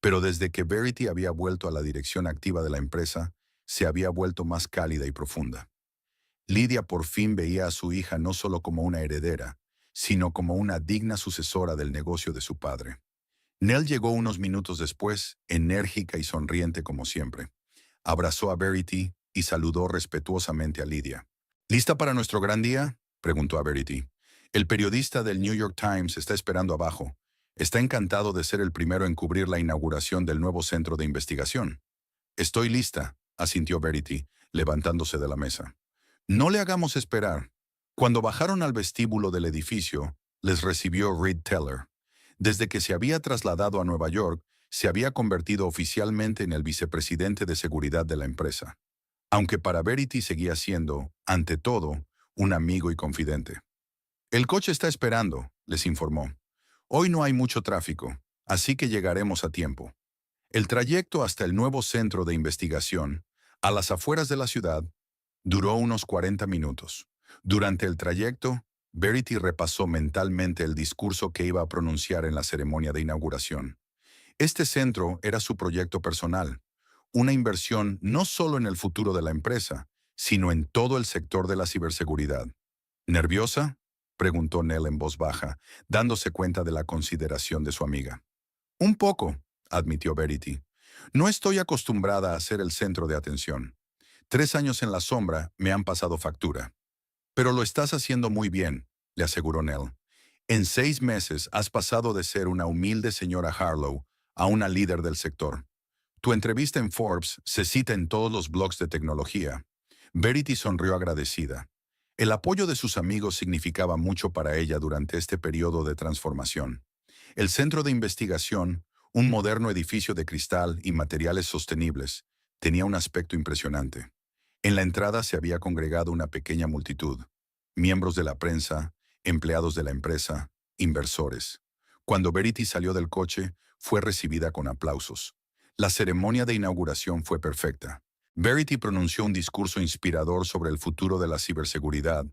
pero desde que Verity había vuelto a la dirección activa de la empresa, se había vuelto más cálida y profunda. Lydia por fin veía a su hija no solo como una heredera, sino como una digna sucesora del negocio de su padre. Nell llegó unos minutos después, enérgica y sonriente como siempre. Abrazó a Verity y saludó respetuosamente a Lydia. ¿Lista para nuestro gran día?, preguntó a Verity. El periodista del New York Times está esperando abajo. Está encantado de ser el primero en cubrir la inauguración del nuevo centro de investigación. Estoy lista, asintió Verity, levantándose de la mesa. No le hagamos esperar. Cuando bajaron al vestíbulo del edificio, les recibió Reed Teller. Desde que se había trasladado a Nueva York, se había convertido oficialmente en el vicepresidente de seguridad de la empresa. Aunque para Verity seguía siendo, ante todo, un amigo y confidente. El coche está esperando, les informó. Hoy no hay mucho tráfico, así que llegaremos a tiempo. El trayecto hasta el nuevo centro de investigación, a las afueras de la ciudad, duró unos 40 minutos. Durante el trayecto, Verity repasó mentalmente el discurso que iba a pronunciar en la ceremonia de inauguración. Este centro era su proyecto personal, una inversión no solo en el futuro de la empresa, sino en todo el sector de la ciberseguridad. ¿Nerviosa?, preguntó Nell en voz baja, dándose cuenta de la consideración de su amiga. Un poco, admitió Verity. No estoy acostumbrada a ser el centro de atención. 3 años en la sombra me han pasado factura. Pero lo estás haciendo muy bien, le aseguró Nell. En 6 meses has pasado de ser una humilde señora Harlow a una líder del sector. Tu entrevista en Forbes se cita en todos los blogs de tecnología. Verity sonrió agradecida. El apoyo de sus amigos significaba mucho para ella durante este periodo de transformación. El centro de investigación, un moderno edificio de cristal y materiales sostenibles, tenía un aspecto impresionante. En la entrada se había congregado una pequeña multitud, miembros de la prensa, empleados de la empresa, inversores. Cuando Verity salió del coche, fue recibida con aplausos. La ceremonia de inauguración fue perfecta. Verity pronunció un discurso inspirador sobre el futuro de la ciberseguridad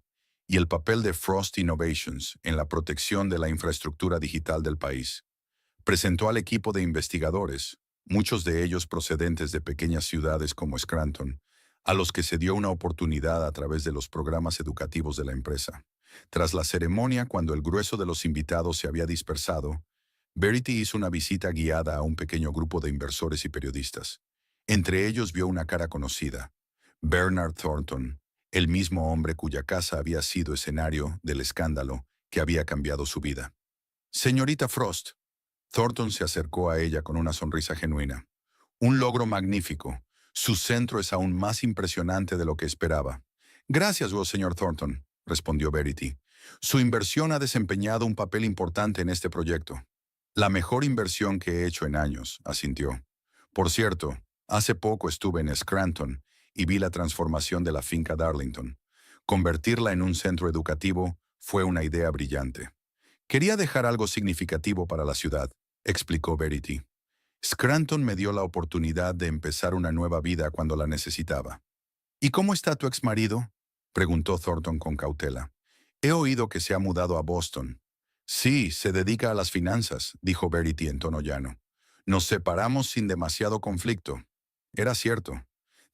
y el papel de Frost Innovations en la protección de la infraestructura digital del país. Presentó al equipo de investigadores, muchos de ellos procedentes de pequeñas ciudades como Scranton, a los que se dio una oportunidad a través de los programas educativos de la empresa. Tras la ceremonia, cuando el grueso de los invitados se había dispersado, Verity hizo una visita guiada a un pequeño grupo de inversores y periodistas. Entre ellos vio una cara conocida, Bernard Thornton, el mismo hombre cuya casa había sido escenario del escándalo que había cambiado su vida. Señorita Frost. Thornton se acercó a ella con una sonrisa genuina. Un logro magnífico. Su centro es aún más impresionante de lo que esperaba. Gracias, señor Thornton, respondió Verity. Su inversión ha desempeñado un papel importante en este proyecto. La mejor inversión que he hecho en años, asintió. Por cierto, hace poco estuve en Scranton y vi la transformación de la finca Darlington. Convertirla en un centro educativo fue una idea brillante. Quería dejar algo significativo para la ciudad, explicó Verity. Scranton me dio la oportunidad de empezar una nueva vida cuando la necesitaba. ¿Y cómo está tu exmarido?, preguntó Thornton con cautela. He oído que se ha mudado a Boston. Sí, se dedica a las finanzas, dijo Verity en tono llano. Nos separamos sin demasiado conflicto. Era cierto.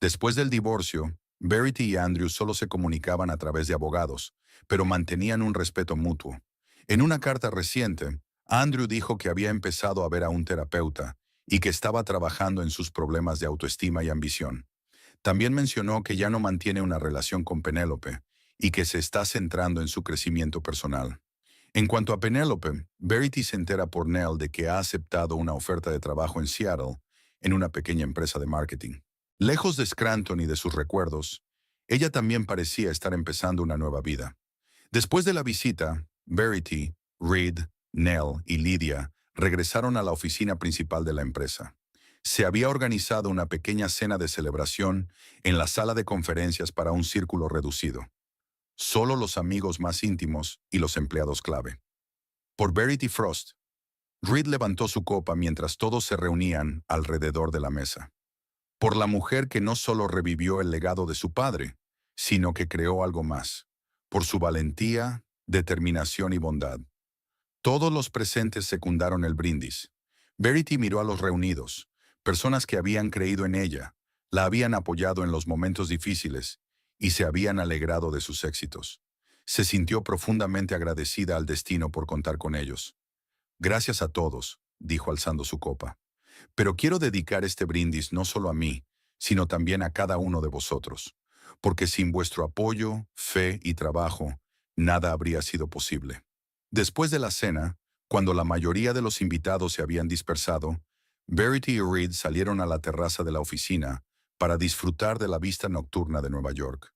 Después del divorcio, Verity y Andrew solo se comunicaban a través de abogados, pero mantenían un respeto mutuo. En una carta reciente, Andrew dijo que había empezado a ver a un terapeuta y que estaba trabajando en sus problemas de autoestima y ambición. También mencionó que ya no mantiene una relación con Penélope y que se está centrando en su crecimiento personal. En cuanto a Penélope, Verity se entera por Nell de que ha aceptado una oferta de trabajo en Seattle, en una pequeña empresa de marketing. Lejos de Scranton y de sus recuerdos, ella también parecía estar empezando una nueva vida. Después de la visita, Verity, Reed, Nell y Lydia regresaron a la oficina principal de la empresa. Se había organizado una pequeña cena de celebración en la sala de conferencias para un círculo reducido. Solo los amigos más íntimos y los empleados clave. Por Verity Frost. Reed levantó su copa mientras todos se reunían alrededor de la mesa. Por la mujer que no solo revivió el legado de su padre, sino que creó algo más. Por su valentía, determinación y bondad. Todos los presentes secundaron el brindis. Verity miró a los reunidos, personas que habían creído en ella, la habían apoyado en los momentos difíciles y se habían alegrado de sus éxitos. Se sintió profundamente agradecida al destino por contar con ellos. Gracias a todos, dijo alzando su copa. Pero quiero dedicar este brindis no solo a mí, sino también a cada uno de vosotros, porque sin vuestro apoyo, fe y trabajo, nada habría sido posible. Después de la cena, cuando la mayoría de los invitados se habían dispersado, Verity y Reed salieron a la terraza de la oficina para disfrutar de la vista nocturna de Nueva York.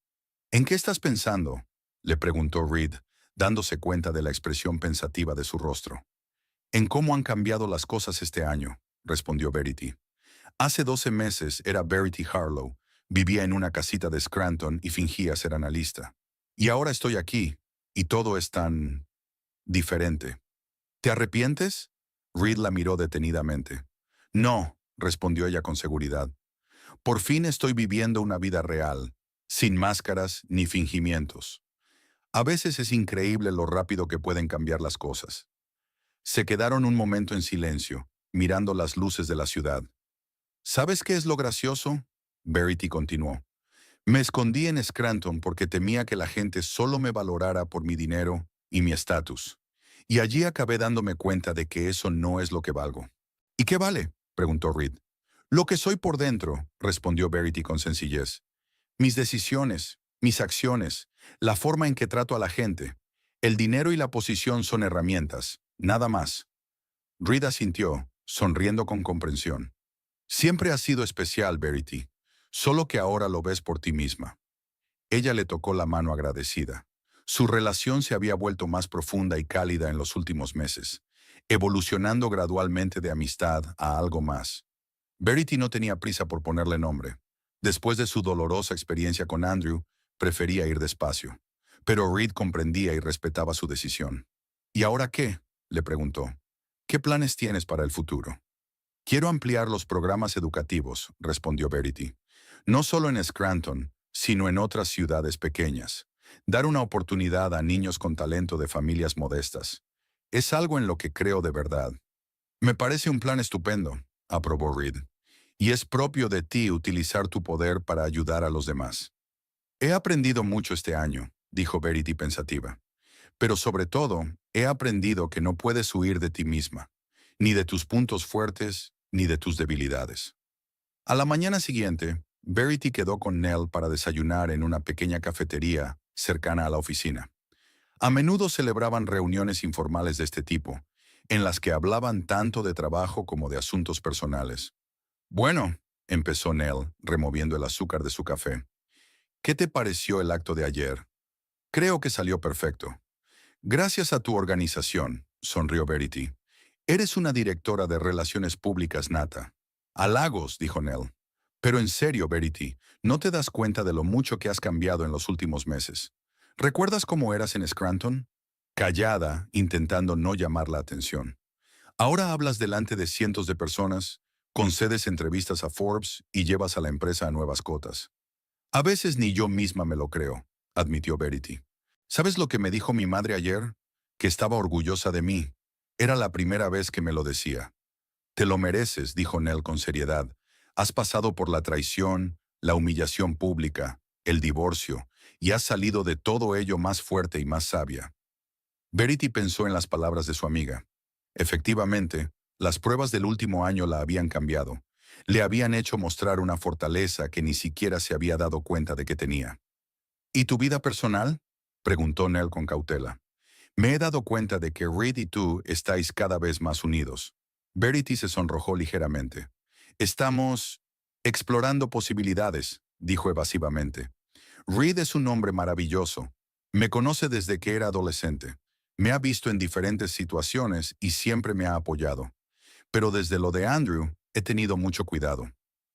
¿En qué estás pensando?, le preguntó Reed, dándose cuenta de la expresión pensativa de su rostro. En cómo han cambiado las cosas este año, respondió Verity. Hace 12 meses era Verity Harlow, vivía en una casita de Scranton y fingía ser analista. Y ahora estoy aquí, y todo es tan diferente. ¿Te arrepientes? Reed la miró detenidamente. No, respondió ella con seguridad. Por fin estoy viviendo una vida real, sin máscaras ni fingimientos. A veces es increíble lo rápido que pueden cambiar las cosas. Se quedaron un momento en silencio, mirando las luces de la ciudad. ¿Sabes qué es lo gracioso?, Verity continuó. Me escondí en Scranton porque temía que la gente solo me valorara por mi dinero y mi estatus. Y allí acabé dándome cuenta de que eso no es lo que valgo. ¿Y qué vale?, preguntó Reed. Lo que soy por dentro, respondió Verity con sencillez. Mis decisiones, mis acciones, la forma en que trato a la gente. El dinero y la posición son herramientas, nada más. Reed asintió, sonriendo con comprensión. Siempre has sido especial, Verity, solo que ahora lo ves por ti misma. Ella le tocó la mano agradecida. Su relación se había vuelto más profunda y cálida en los últimos meses, evolucionando gradualmente de amistad a algo más. Verity no tenía prisa por ponerle nombre. Después de su dolorosa experiencia con Andrew, prefería ir despacio. Pero Reed comprendía y respetaba su decisión. ¿Y ahora qué?, le preguntó. ¿Qué planes tienes para el futuro? Quiero ampliar los programas educativos, respondió Verity. No solo en Scranton, sino en otras ciudades pequeñas. Dar una oportunidad a niños con talento de familias modestas. Es algo en lo que creo de verdad. Me parece un plan estupendo, aprobó Reed. Y es propio de ti utilizar tu poder para ayudar a los demás. He aprendido mucho este año, dijo Verity pensativa. Pero sobre todo, he aprendido que no puedes huir de ti misma, ni de tus puntos fuertes, ni de tus debilidades. A la mañana siguiente, Verity quedó con Nell para desayunar en una pequeña cafetería cercana a la oficina. A menudo celebraban reuniones informales de este tipo, en las que hablaban tanto de trabajo como de asuntos personales. Bueno, empezó Nell, removiendo el azúcar de su café. ¿Qué te pareció el acto de ayer? Creo que salió perfecto. Gracias a tu organización, sonrió Verity. Eres una directora de relaciones públicas nata. Halagos, dijo Nell. Pero en serio, Verity, ¿no te das cuenta de lo mucho que has cambiado en los últimos meses? ¿Recuerdas cómo eras en Scranton? Callada, intentando no llamar la atención. Ahora hablas delante de cientos de personas, concedes entrevistas a Forbes y llevas a la empresa a nuevas cotas. A veces ni yo misma me lo creo, admitió Verity. ¿Sabes lo que me dijo mi madre ayer? Que estaba orgullosa de mí. Era la primera vez que me lo decía. Te lo mereces, dijo Nell con seriedad. Has pasado por la traición, la humillación pública, el divorcio, y has salido de todo ello más fuerte y más sabia. Verity pensó en las palabras de su amiga. Efectivamente, las pruebas del último año la habían cambiado. Le habían hecho mostrar una fortaleza que ni siquiera se había dado cuenta de que tenía. ¿Y tu vida personal?, preguntó Nell con cautela. Me he dado cuenta de que Reed y tú estáis cada vez más unidos. Verity se sonrojó ligeramente. Estamos explorando posibilidades, dijo evasivamente. Reed es un hombre maravilloso. Me conoce desde que era adolescente. Me ha visto en diferentes situaciones y siempre me ha apoyado. Pero desde lo de Andrew, He tenido mucho cuidado.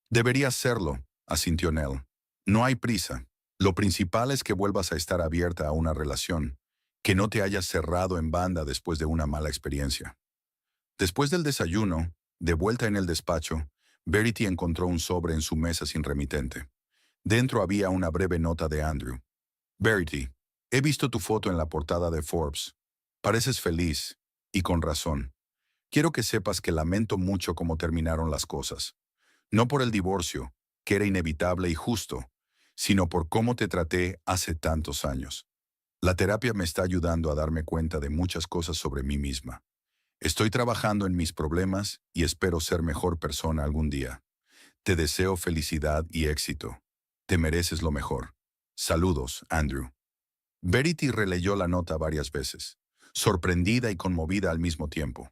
Debería hacerlo, asintió Nell. No hay prisa. Lo principal es que vuelvas a estar abierta a una relación, que no te hayas cerrado en banda después de una mala experiencia. Después del desayuno, de vuelta en el despacho, Verity encontró un sobre en su mesa sin remitente. Dentro había una breve nota de Andrew. Verity, he visto tu foto en la portada de Forbes. Pareces feliz, y con razón. Quiero que sepas que lamento mucho cómo terminaron las cosas. No por el divorcio, que era inevitable y justo, sino por cómo te traté hace tantos años. La terapia me está ayudando a darme cuenta de muchas cosas sobre mí misma. Estoy trabajando en mis problemas y espero ser mejor persona algún día. Te deseo felicidad y éxito. Te mereces lo mejor. Saludos, Andrew. Verity releyó la nota varias veces, sorprendida y conmovida al mismo tiempo.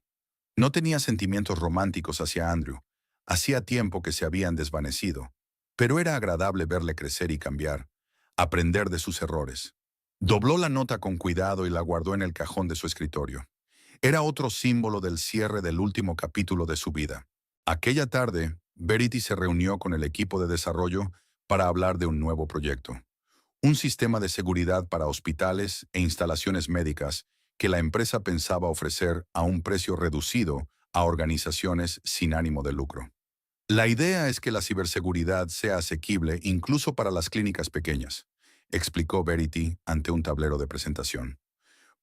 No tenía sentimientos románticos hacia Andrew. Hacía tiempo que se habían desvanecido, pero era agradable verle crecer y cambiar, aprender de sus errores. Dobló la nota con cuidado y la guardó en el cajón de su escritorio. Era otro símbolo del cierre del último capítulo de su vida. Aquella tarde, Verity se reunió con el equipo de desarrollo para hablar de un nuevo proyecto. Un sistema de seguridad para hospitales e instalaciones médicas que la empresa pensaba ofrecer a un precio reducido a organizaciones sin ánimo de lucro. La idea es que la ciberseguridad sea asequible incluso para las clínicas pequeñas, explicó Verity ante un tablero de presentación.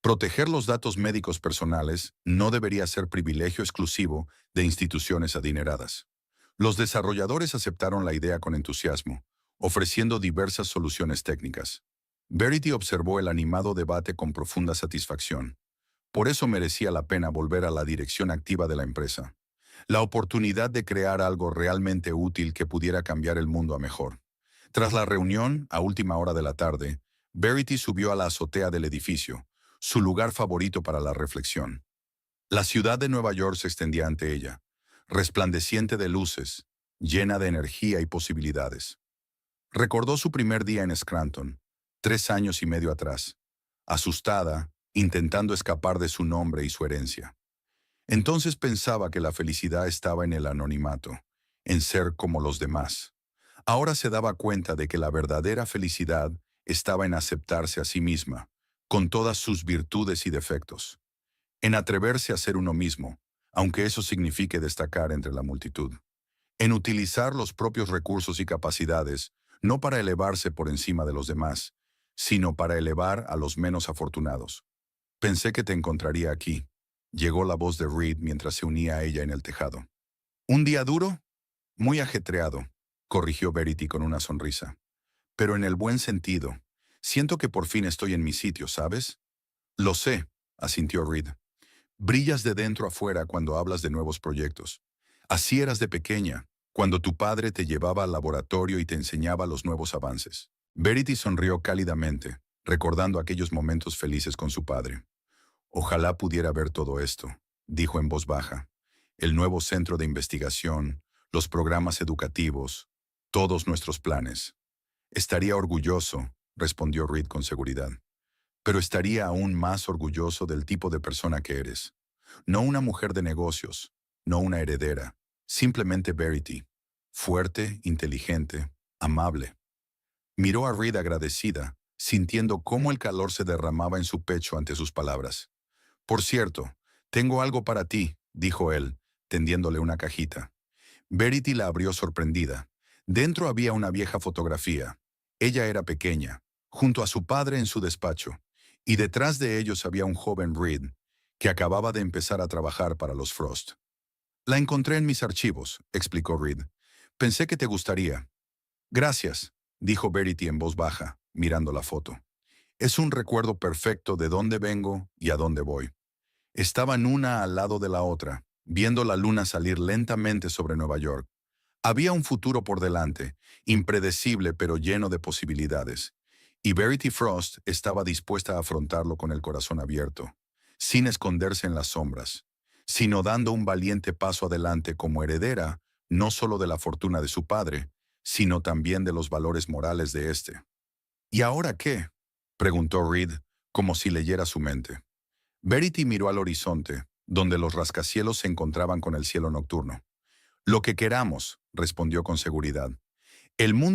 Proteger los datos médicos personales no debería ser privilegio exclusivo de instituciones adineradas. Los desarrolladores aceptaron la idea con entusiasmo, ofreciendo diversas soluciones técnicas. Verity observó el animado debate con profunda satisfacción. Por eso merecía la pena volver a la dirección activa de la empresa. La oportunidad de crear algo realmente útil que pudiera cambiar el mundo a mejor. Tras la reunión, a última hora de la tarde, Verity subió a la azotea del edificio, su lugar favorito para la reflexión. La ciudad de Nueva York se extendía ante ella, resplandeciente de luces, llena de energía y posibilidades. Recordó su primer día en Scranton, 3 años y medio atrás, asustada, intentando escapar de su nombre y su herencia. Entonces pensaba que la felicidad estaba en el anonimato, en ser como los demás. Ahora se daba cuenta de que la verdadera felicidad estaba en aceptarse a sí misma, con todas sus virtudes y defectos, en atreverse a ser uno mismo, aunque eso signifique destacar entre la multitud, en utilizar los propios recursos y capacidades, no para elevarse por encima de los demás, sino para elevar a los menos afortunados. Pensé que te encontraría aquí. Llegó la voz de Reed mientras se unía a ella en el tejado. ¿Un día duro? Muy ajetreado, corrigió Verity con una sonrisa. Pero en el buen sentido. Siento que por fin estoy en mi sitio, ¿sabes? Lo sé, asintió Reed. Brillas de dentro a fuera cuando hablas de nuevos proyectos. Así eras de pequeña, cuando tu padre te llevaba al laboratorio y te enseñaba los nuevos avances. Verity sonrió cálidamente, recordando aquellos momentos felices con su padre. Ojalá pudiera ver todo esto, dijo en voz baja. El nuevo centro de investigación, los programas educativos, todos nuestros planes. Estaría orgulloso, respondió Reed con seguridad. Pero estaría aún más orgulloso del tipo de persona que eres. No una mujer de negocios, no una heredera, simplemente Verity. Fuerte, inteligente, amable. Miró a Reed agradecida, sintiendo cómo el calor se derramaba en su pecho ante sus palabras. Por cierto, tengo algo para ti, dijo él, tendiéndole una cajita. Verity la abrió sorprendida. Dentro había una vieja fotografía. Ella era pequeña, junto a su padre en su despacho, y detrás de ellos había un joven Reed, que acababa de empezar a trabajar para los Frost. La encontré en mis archivos, explicó Reed. Pensé que te gustaría. Gracias, dijo Verity en voz baja, mirando la foto. Es un recuerdo perfecto de dónde vengo y a dónde voy. Estaban una al lado de la otra, viendo la luna salir lentamente sobre Nueva York. Había un futuro por delante, impredecible pero lleno de posibilidades, y Verity Frost estaba dispuesta a afrontarlo con el corazón abierto, sin esconderse en las sombras, sino dando un valiente paso adelante como heredera, no solo de la fortuna de su padre, sino también de los valores morales de éste. ¿Y ahora qué?, preguntó Reed, como si leyera su mente. Verity miró al horizonte, donde los rascacielos se encontraban con el cielo nocturno. Lo que queramos, respondió con seguridad. El mundo